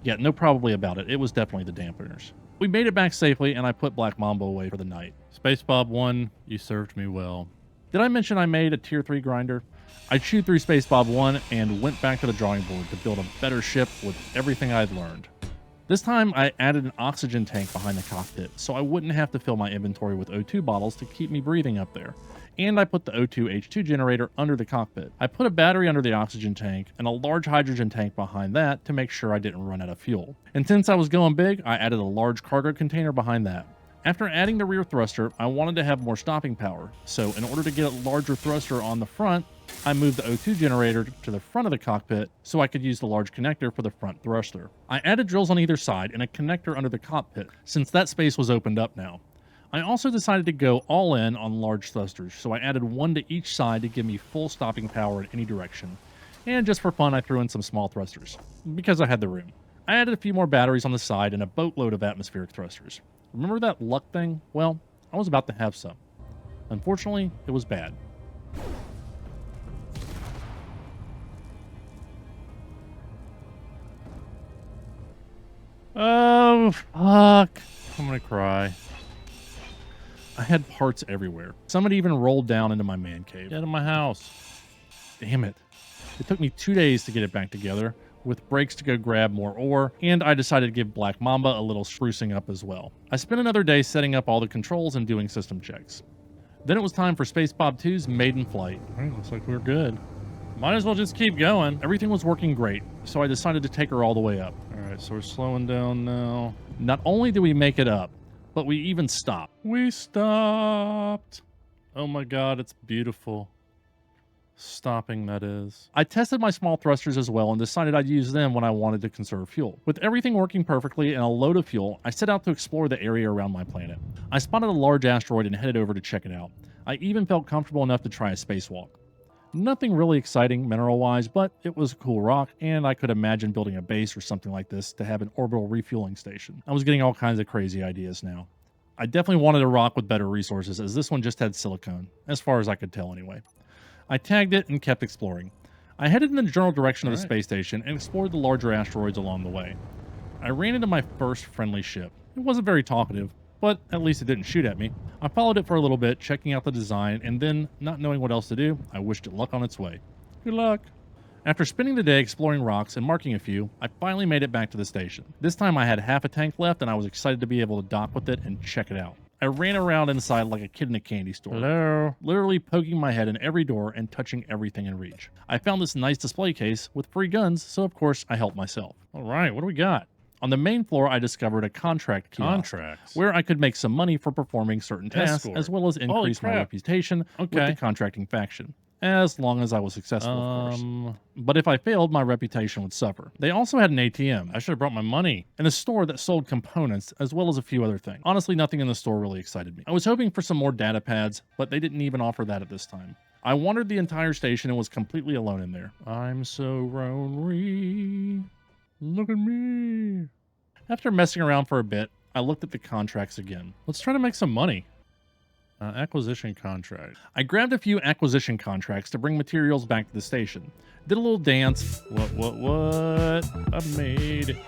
Speaker 2: Yeah, no probably about it. It was definitely the dampeners. We made it back safely, and I put Black Mamba away for the night.
Speaker 4: SurvivalBob 1, you served me well.
Speaker 2: Did I mention I made a tier 3 grinder? I chewed through SurvivalBob 1 and went back to the drawing board to build a better ship with everything I'd learned. This time, I added an oxygen tank behind the cockpit, so I wouldn't have to fill my inventory with O2 bottles to keep me breathing up there. And I put the O2H2 generator under the cockpit. I put a battery under the oxygen tank and a large hydrogen tank behind that to make sure I didn't run out of fuel. And since I was going big, I added a large cargo container behind that. After adding the rear thruster, I wanted to have more stopping power, so in order to get a larger thruster on the front, I moved the O2 generator to the front of the cockpit so I could use the large connector for the front thruster. I added drills on either side and a connector under the cockpit, since that space was opened up now. I also decided to go all in on large thrusters, so I added one to each side to give me full stopping power in any direction. And just for fun, I threw in some small thrusters, because I had the room. I added a few more batteries on the side and a boatload of atmospheric thrusters. Remember that luck thing? Well, I was about to have some. Unfortunately, it was bad.
Speaker 4: Oh, fuck. I'm gonna cry.
Speaker 2: I had parts everywhere. Some had even rolled down into my man cave.
Speaker 4: Get out of my house.
Speaker 2: Damn it. It took me 2 days to get it back together, with breaks to go grab more ore, and I decided to give Black Mamba a little sprucing up as well. I spent another day setting up all the controls and doing system checks. Then it was time for SurvivalBob 2's maiden flight.
Speaker 4: All right, looks like we're good. Might as well just keep going.
Speaker 2: Everything was working great, so I decided to take her all the way up.
Speaker 4: All right, so we're slowing down now.
Speaker 2: Not only did we make it up, but we even stopped.
Speaker 4: We stopped. Oh my god, it's beautiful. Stopping, that is.
Speaker 2: I tested my small thrusters as well and decided I'd use them when I wanted to conserve fuel. With everything working perfectly and a load of fuel, I set out to explore the area around my planet. I spotted a large asteroid and headed over to check it out. I even felt comfortable enough to try a spacewalk. Nothing really exciting mineral-wise, but it was a cool rock, and I could imagine building a base or something like this to have an orbital refueling station. I was getting all kinds of crazy ideas now. I definitely wanted a rock with better resources, as this one just had silicone, as far as I could tell anyway. I tagged it and kept exploring. I headed in the general direction of the space station and explored the larger asteroids along the way. I ran into my first friendly ship. It wasn't very talkative, but at least it didn't shoot at me. I followed it for a little bit, checking out the design, and then, not knowing what else to do, I wished it luck on its way. Good luck. After spending the day exploring rocks and marking a few, I finally made it back to the station. This time I had half a tank left, and I was excited to be able to dock with it and check it out. I ran around inside like a kid in a candy store.
Speaker 4: Hello.
Speaker 2: Literally poking my head in every door and touching everything in reach. I found this nice display case with free guns, so of course I helped myself.
Speaker 4: All right, what do we got?
Speaker 2: On the main floor, I discovered a contract kiosk,
Speaker 4: Contracts.
Speaker 2: where I could make some money for performing certain tasks,
Speaker 4: Escort.
Speaker 2: as well as increase my
Speaker 4: crap.
Speaker 2: reputation with
Speaker 4: Okay.
Speaker 2: the contracting faction. As long as I was successful, of course. But if I failed, my reputation would suffer. They also had an ATM.
Speaker 4: I should have brought my money.
Speaker 2: And a store that sold components, as well as a few other things. Honestly, nothing in the store really excited me. I was hoping for some more data pads, but they didn't even offer that at this time. I wandered the entire station and was completely alone in there. I'm so lonely. Look at me. After messing around for a bit, I looked at the contracts again.
Speaker 4: Let's try to make some money. Acquisition contract.
Speaker 2: I grabbed a few acquisition contracts to bring materials back to the station. Did a little dance.
Speaker 4: What? I made it.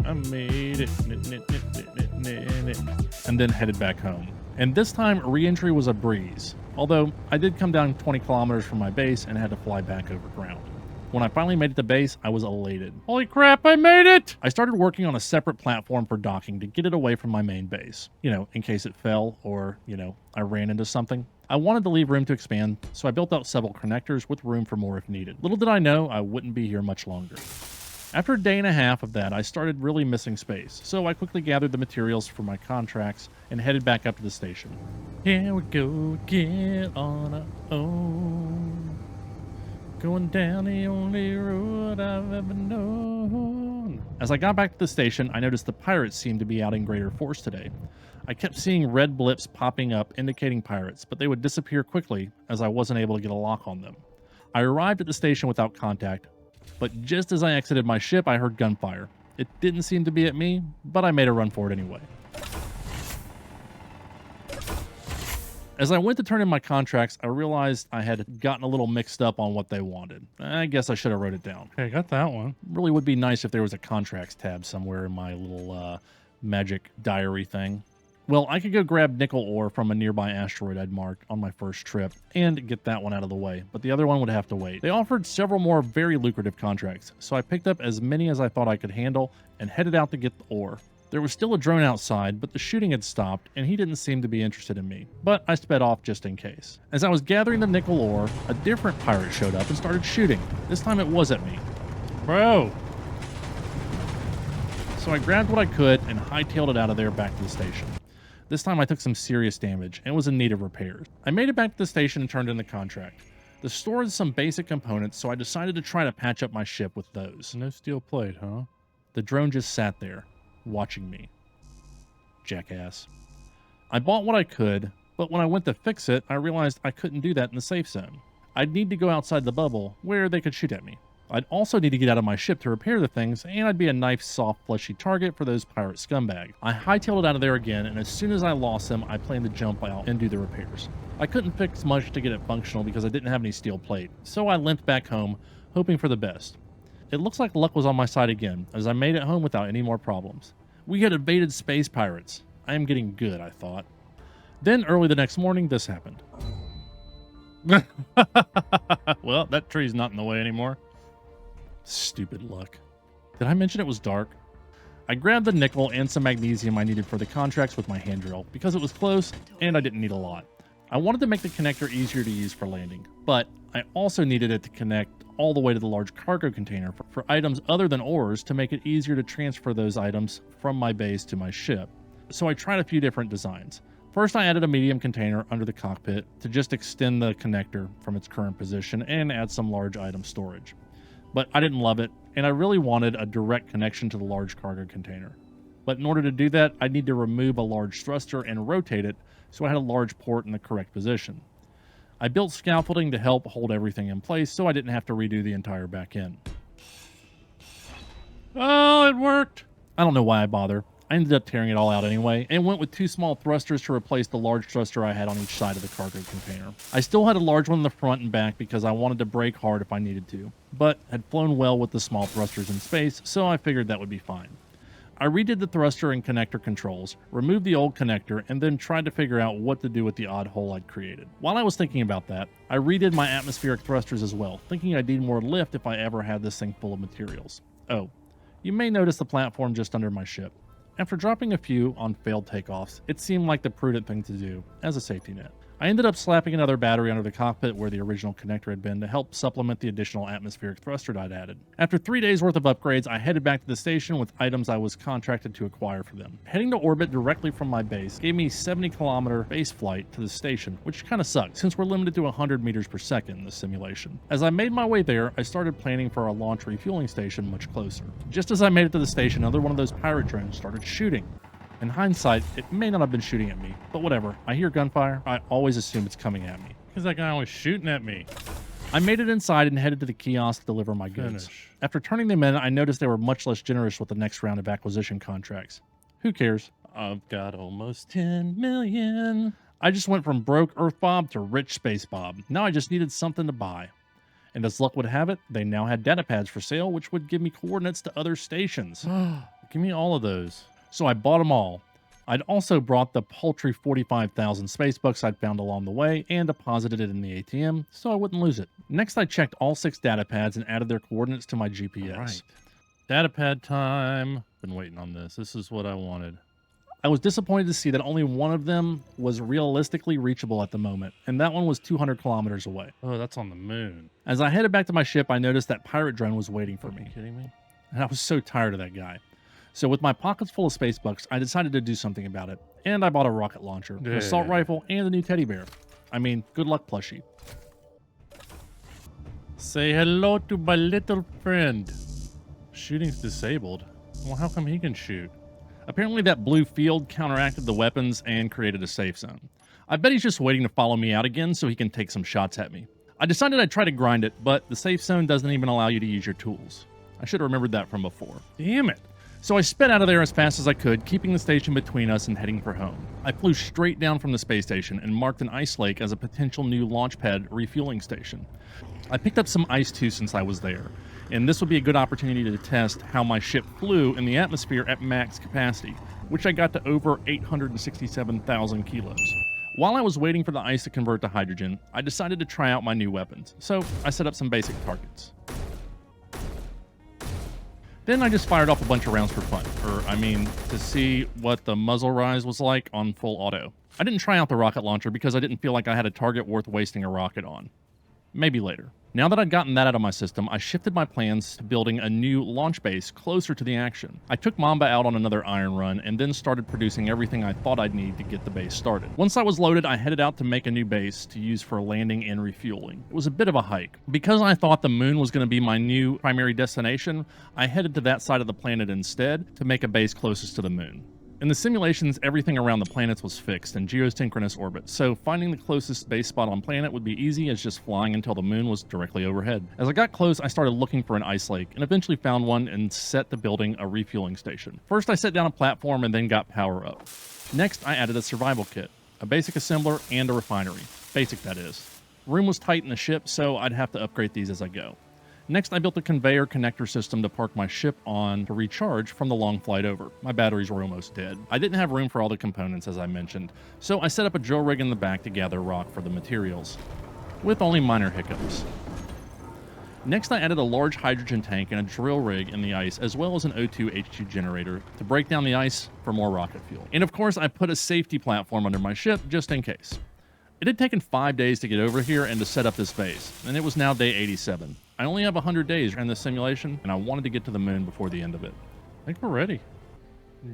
Speaker 2: And then headed back home. And this time, re-entry was a breeze. Although, I did come down 20 kilometers from my base and had to fly back over ground. When I finally made it to base, I was elated.
Speaker 4: Holy crap, I made it!
Speaker 2: I started working on a separate platform for docking to get it away from my main base. You know, in case it fell or, I ran into something. I wanted to leave room to expand, so I built out several connectors with room for more if needed. Little did I know, I wouldn't be here much longer. After a day and a half of that, I started really missing space, so I quickly gathered the materials for my contracts and headed back up to the station.
Speaker 4: Here we go again on our own. Going down the only road I've ever known.
Speaker 2: As I got back to the station, I noticed the pirates seemed to be out in greater force today. I kept seeing red blips popping up indicating pirates, but they would disappear quickly as I wasn't able to get a lock on them. I arrived at the station without contact, but just as I exited my ship, I heard gunfire. It didn't seem to be at me, but I made a run for it anyway. As I went to turn in my contracts, I realized I had gotten a little mixed up on what they wanted. I guess I should have wrote it down.
Speaker 4: Okay, got that one.
Speaker 2: Really would be nice if there was a contracts tab somewhere in my little magic diary thing. Well, I could go grab nickel ore from a nearby asteroid I'd marked on my first trip and get that one out of the way, but the other one would have to wait. They offered several more very lucrative contracts, so I picked up as many as I thought I could handle and headed out to get the ore. There was still a drone outside, but the shooting had stopped, and he didn't seem to be interested in me, but I sped off just in case. As I was gathering the nickel ore, a different pirate showed up and started shooting. This time it was at me.
Speaker 4: Bro!
Speaker 2: So I grabbed what I could and hightailed it out of there back to the station. This time I took some serious damage and was in need of repairs. I made it back to the station and turned in the contract. The store has some basic components, so I decided to try to patch up my ship with those.
Speaker 4: No steel plate, huh?
Speaker 2: The drone just sat there, watching me. Jackass. I bought what I could, but when I went to fix it, I realized I couldn't do that in the safe zone. I'd need to go outside the bubble, where they could shoot at me. I'd also need to get out of my ship to repair the things, and I'd be a nice, soft, fleshy target for those pirate scumbags. I hightailed it out of there again, and as soon as I lost them, I planned to jump out and do the repairs. I couldn't fix much to get it functional because I didn't have any steel plate, so I limped back home, hoping for the best. It looks like luck was on my side again, as I made it home without any more problems. We had evaded space pirates. I am getting good, I thought. Then, early the next morning, this happened.
Speaker 4: Well, that tree's not in the way anymore.
Speaker 2: Stupid luck. Did I mention it was dark? I grabbed the nickel and some magnesium I needed for the contracts with my hand drill because it was close and I didn't need a lot. I wanted to make the connector easier to use for landing, but I also needed it to connect all the way to the large cargo container for items other than ores to make it easier to transfer those items from my base to my ship. So I tried a few different designs. First, I added a medium container under the cockpit to just extend the connector from its current position and add some large item storage. But I didn't love it, and I really wanted a direct connection to the large cargo container. But in order to do that, I'd need to remove a large thruster and rotate it so I had a large port in the correct position. I built scaffolding to help hold everything in place so I didn't have to redo the entire back end.
Speaker 4: Oh, it worked!
Speaker 2: I don't know why I bother. I ended up tearing it all out anyway, and went with 2 small thrusters to replace the large thruster I had on each side of the cargo container. I still had a large one in the front and back because I wanted to brake hard if I needed to, but had flown well with the small thrusters in space, so I figured that would be fine. I redid the thruster and connector controls, removed the old connector, and then tried to figure out what to do with the odd hole I'd created. While I was thinking about that, I redid my atmospheric thrusters as well, thinking I'd need more lift if I ever had this thing full of materials. Oh, you may notice the platform just under my ship. After dropping a few on failed takeoffs, it seemed like the prudent thing to do as a safety net. I ended up slapping another battery under the cockpit where the original connector had been to help supplement the additional atmospheric thruster I'd added. After 3 days worth of upgrades, I headed back to the station with items I was contracted to acquire for them. Heading to orbit directly from my base gave me 70-kilometer base flight to the station, which kind of sucked since we're limited to 100 meters per second in the simulation. As I made my way there, I started planning for a launch refueling station much closer. Just as I made it to the station, another one of those pirate drones started shooting. In hindsight, it may not have been shooting at me, but whatever. I hear gunfire, I always assume it's coming at me.
Speaker 4: Because that guy was shooting at me.
Speaker 2: I made it inside and headed to the kiosk to deliver my goods. After turning them in, I noticed they were much less generous with the next round of acquisition contracts. Who cares?
Speaker 4: I've got almost 10 million.
Speaker 2: I just went from broke Earth Bob to rich Space Bob. Now I just needed something to buy. And as luck would have it, they now had data pads for sale, which would give me coordinates to other stations.
Speaker 4: Give me all of those.
Speaker 2: So I bought them all. I'd also brought the paltry 45,000 space bucks I'd found along the way and deposited it in the ATM so I wouldn't lose it. Next, I checked all 6 data pads and added their coordinates to my GPS.
Speaker 4: All right. Data pad time. Been waiting on this. This is what I wanted.
Speaker 2: I was disappointed to see that only one of them was realistically reachable at the moment, and that one was 200 kilometers away.
Speaker 4: Oh, that's on the moon.
Speaker 2: As I headed back to my ship, I noticed that pirate drone was waiting for
Speaker 4: Are
Speaker 2: me.
Speaker 4: you kidding me?
Speaker 2: And I was so tired of that guy. So with my pockets full of space bucks, I decided to do something about it. And I bought a rocket launcher, an assault rifle, and a new teddy bear. I mean, good luck, plushie.
Speaker 4: Say hello to my little friend. Shooting's disabled. Well, how come he can shoot? Apparently that blue field counteracted the weapons and created a safe zone. I bet he's just waiting to follow me out again so he can take some shots at me. I decided I'd try to grind it, but the safe zone doesn't even allow you to use your tools. I should have remembered that from before. Damn it. So I sped out of there as fast as I could, keeping the station between us and heading for home. I flew straight down from the space station and marked an ice lake as a potential new launch pad refueling station. I picked up some ice too since I was there, and this would be a good opportunity to test how my ship flew in the atmosphere at max capacity, which I got to over 867,000 kilos. While I was waiting for the ice to convert to hydrogen, I decided to try out my new weapons, so I set up some basic targets. Then I just fired off a bunch of rounds for fun, to see what the muzzle rise was like on full auto. I didn't try out the rocket launcher because I didn't feel like I had a target worth wasting a rocket on. Maybe later. Now that I'd gotten that out of my system, I shifted my plans to building a new launch base closer to the action. I took Mamba out on another iron run and then started producing everything I thought I'd need to get the base started. Once I was loaded, I headed out to make a new base to use for landing and refueling. It was a bit of a hike. Because I thought the moon was going to be my new primary destination, I headed to that side of the planet instead to make a base closest to the moon. In the simulations, everything around the planets was fixed in geosynchronous orbit, so finding the closest base spot on planet would be easy as just flying until the moon was directly overhead. As I got close, I started looking for an ice lake, and eventually found one and set to building a refueling station. First, I set down a platform and then got power up. Next, I added a survival kit, a basic assembler, and a refinery. Basic, that is. Room was tight in the ship, so I'd have to upgrade these as I go. Next, I built a conveyor connector system to park my ship on to recharge from the long flight over. My batteries were almost dead. I didn't have room for all the components, as I mentioned, so I set up a drill rig in the back to gather rock for the materials, with only minor hiccups. Next, I added a large hydrogen tank and a drill rig in the ice, as well as an O2H2 generator to break down the ice for more rocket fuel. And of course, I put a safety platform under my ship just in case. It had taken 5 days to get over here and to set up this base, and it was now day 87. I only have 100 days in this simulation, and I wanted to get to the moon before the end of it. I think we're ready.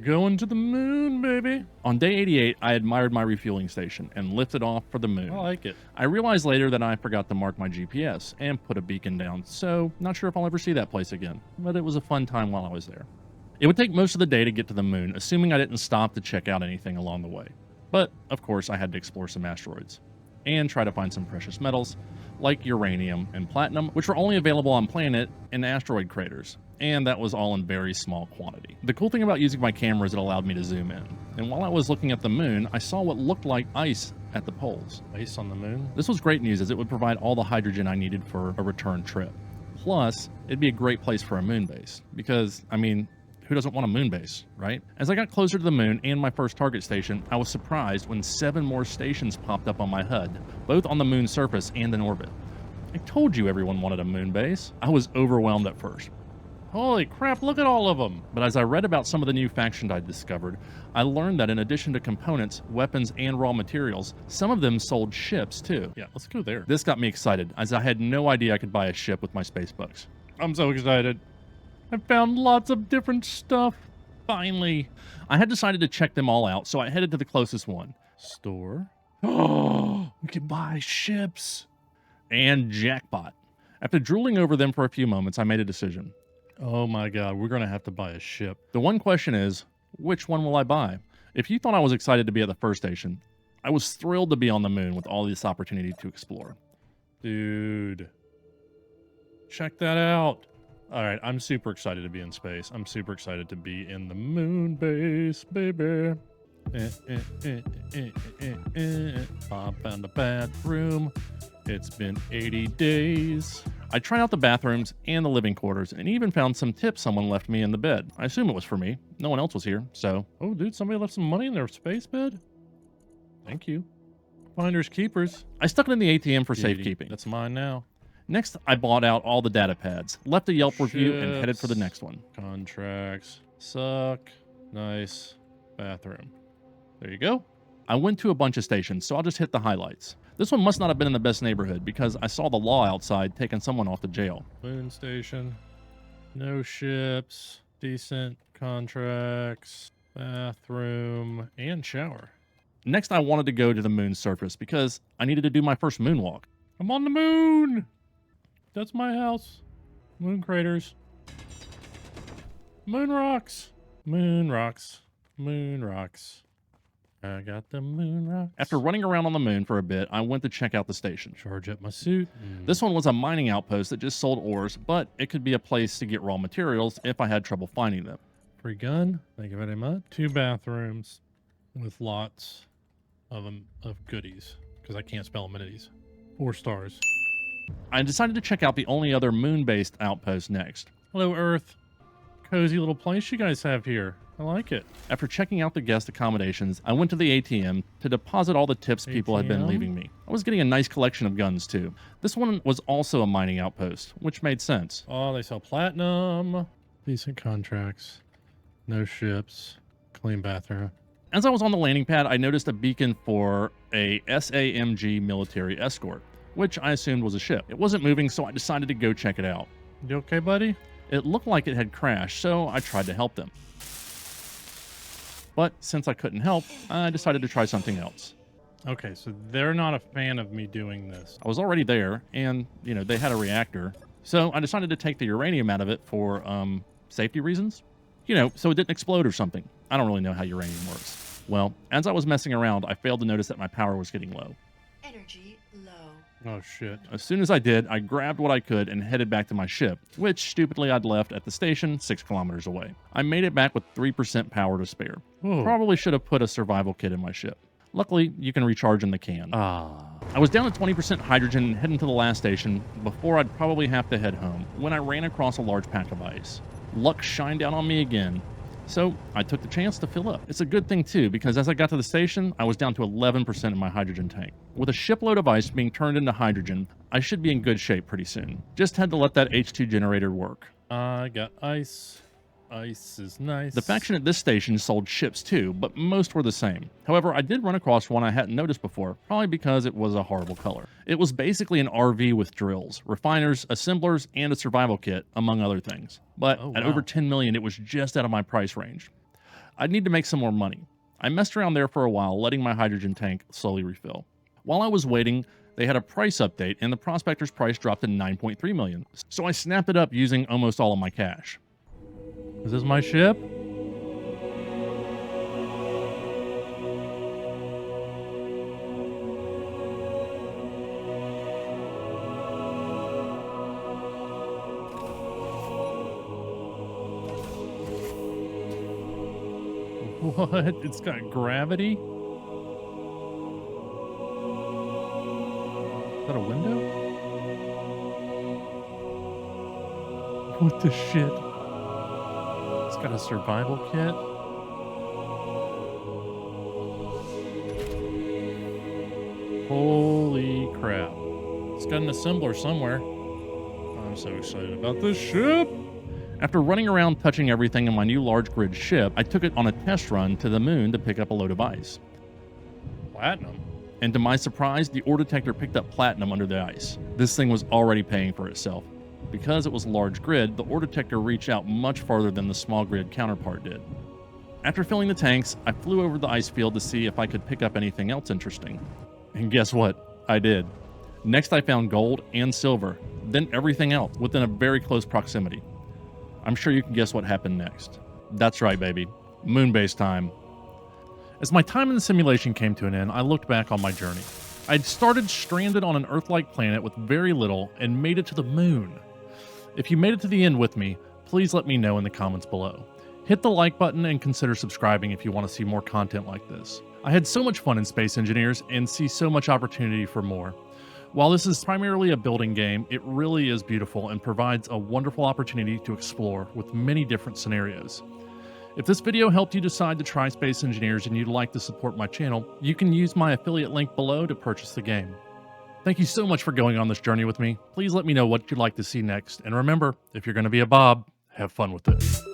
Speaker 4: Going to the moon, baby. On day 88, I admired my refueling station and lifted off for the moon. I like it. I realized later that I forgot to mark my GPS and put a beacon down, so not sure if I'll ever see that place again, but it was a fun time while I was there. It would take most of the day to get to the moon, assuming I didn't stop to check out anything along the way. But, of course, I had to explore some asteroids and try to find some precious metals like uranium and platinum, which were only available on planet in asteroid craters, and that was all in very small quantity. The cool thing about using my camera is it allowed me to zoom in, and while I was looking at the moon, I saw what looked like ice at the poles. Ice on the moon? This was great news as it would provide all the hydrogen I needed for a return trip. Plus, it'd be a great place for a moon base, because, who doesn't want a moon base, right? As I got closer to the moon and my first target station, I was surprised when 7 more stations popped up on my HUD, both on the moon's surface and in orbit. I told you everyone wanted a moon base. I was overwhelmed at first. Holy crap, look at all of them! But as I read about some of the new factions I'd discovered, I learned that in addition to components, weapons, and raw materials, some of them sold ships too. Yeah, let's go there. This got me excited, as I had no idea I could buy a ship with my space bucks. I'm so excited. I found lots of different stuff. Finally. I had decided to check them all out, so I headed to the closest one. Store. Oh, we can buy ships. And jackpot. After drooling over them for a few moments, I made a decision. Oh my god, we're going to have to buy a ship. The one question is, which one will I buy? If you thought I was excited to be at the first station, I was thrilled to be on the moon with all this opportunity to explore. Dude. Check that out. All right, I'm super excited to be in space. I'm super excited to be in the moon base, baby. Bob found the bathroom. It's been 80 days. I tried out the bathrooms and the living quarters and even found some tips someone left me in the bed. I assume it was for me. No one else was here, so... Oh, dude, somebody left some money in their space bed? Thank you. Finders keepers. I stuck it in the ATM for safekeeping. That's mine now. Next, I bought out all the data pads, left a Yelp review, and headed for the next one. Contracts. Suck. Nice. Bathroom. There you go. I went to a bunch of stations, so I'll just hit the highlights. This one must not have been in the best neighborhood, because I saw the law outside taking someone off to jail. Moon station. No ships. Decent contracts. Bathroom. And shower. Next, I wanted to go to the moon's surface, because I needed to do my first moonwalk. I'm on the moon! That's my house. Moon craters. Moon rocks. Moon rocks. Moon rocks. I got the moon rocks.
Speaker 2: After running around on the moon for a bit, I went to check out the station.
Speaker 4: Charge up my suit.
Speaker 2: This one was a mining outpost that just sold ores, but it could be a place to get raw materials if I had trouble finding them.
Speaker 4: Free gun. Thank you very much. 2 bathrooms with lots of goodies because I can't spell amenities. 4 stars.
Speaker 2: I decided to check out the only other moon-based outpost next.
Speaker 4: Hello, Earth. Cozy little place you guys have here. I like it.
Speaker 2: After checking out the guest accommodations, I went to the ATM to deposit all the tips people had been
Speaker 4: ATM?
Speaker 2: leaving me. I was getting a nice collection of guns too. This one was also a mining outpost, which made sense.
Speaker 4: Oh, they sell platinum. Decent contracts. No ships. Clean bathroom.
Speaker 2: As I was on the landing pad, I noticed a beacon for a SAMG military escort, which I assumed was a ship. It wasn't moving, so I decided to go check it out.
Speaker 4: You okay, buddy?
Speaker 2: It looked like it had crashed, so I tried to help them. But since I couldn't help, I decided to try something else.
Speaker 4: Okay, so they're not a fan of me doing this.
Speaker 2: I was already there, and, they had a reactor. So I decided to take the uranium out of it for, safety reasons. So it didn't explode or something. I don't really know how uranium works. Well, as I was messing around, I failed to notice that my power was getting low.
Speaker 3: Energy low.
Speaker 4: Oh, shit.
Speaker 2: As soon as I did, I grabbed what I could and headed back to my ship, which stupidly I'd left at the station 6 kilometers away. I made it back with 3% power to spare.
Speaker 4: Ooh.
Speaker 2: Probably should have put a survival kit in my ship. Luckily, you can recharge in the can. I was down to 20% hydrogen and heading to the last station before I'd probably have to head home when I ran across a large pack of ice. Luck shined down on me again, so I took the chance to fill up. It's a good thing too, because as I got to the station, I was down to 11% in my hydrogen tank. With a shipload of ice being turned into hydrogen, I should be in good shape pretty soon. Just had to let that H2 generator work.
Speaker 4: I got ice. Ice is nice.
Speaker 2: The faction at this station sold ships too, but most were the same. However, I did run across one I hadn't noticed before, probably because it was a horrible color. It was basically an RV with drills, refiners, assemblers, and a survival kit, among other things. But at over 10 million, it was just out of my price range. I'd need to make some more money. I messed around there for a while, letting my hydrogen tank slowly refill. While I was waiting, they had a price update, and the prospector's price dropped to 9.3 million. So I snapped it up using almost all of my cash.
Speaker 4: Is this my ship? What? It's got gravity? Is that a window? What the shit? It's got a survival kit. Holy crap. It's got an assembler somewhere. I'm so excited about this ship.
Speaker 2: After running around touching everything in my new large grid ship, I took it on a test run to the moon to pick up a load of ice.
Speaker 4: Platinum?
Speaker 2: And to my surprise, the ore detector picked up platinum under the ice. This thing was already paying for itself. Because it was a large grid, the ore detector reached out much farther than the small grid counterpart did. After filling the tanks, I flew over the ice field to see if I could pick up anything else interesting. And guess what? I did. Next I found gold and silver, then everything else within a very close proximity. I'm sure you can guess what happened next. That's right, baby. Moonbase time.
Speaker 4: As my time in the simulation came to an end, I looked back on my journey. I'd started stranded on an Earth-like planet with very little and made it to the moon. If you made it to the end with me, please let me know in the comments below. Hit the like button and consider subscribing if you want to see more content like this. I had so much fun in Space Engineers and see so much opportunity for more. While this is primarily a building game, it really is beautiful and provides a wonderful opportunity to explore with many different scenarios. If this video helped you decide to try Space Engineers and you'd like to support my channel, you can use my affiliate link below to purchase the game. Thank you so much for going on this journey with me. Please let me know what you'd like to see next. And remember, if you're going to be a Bob, have fun with it.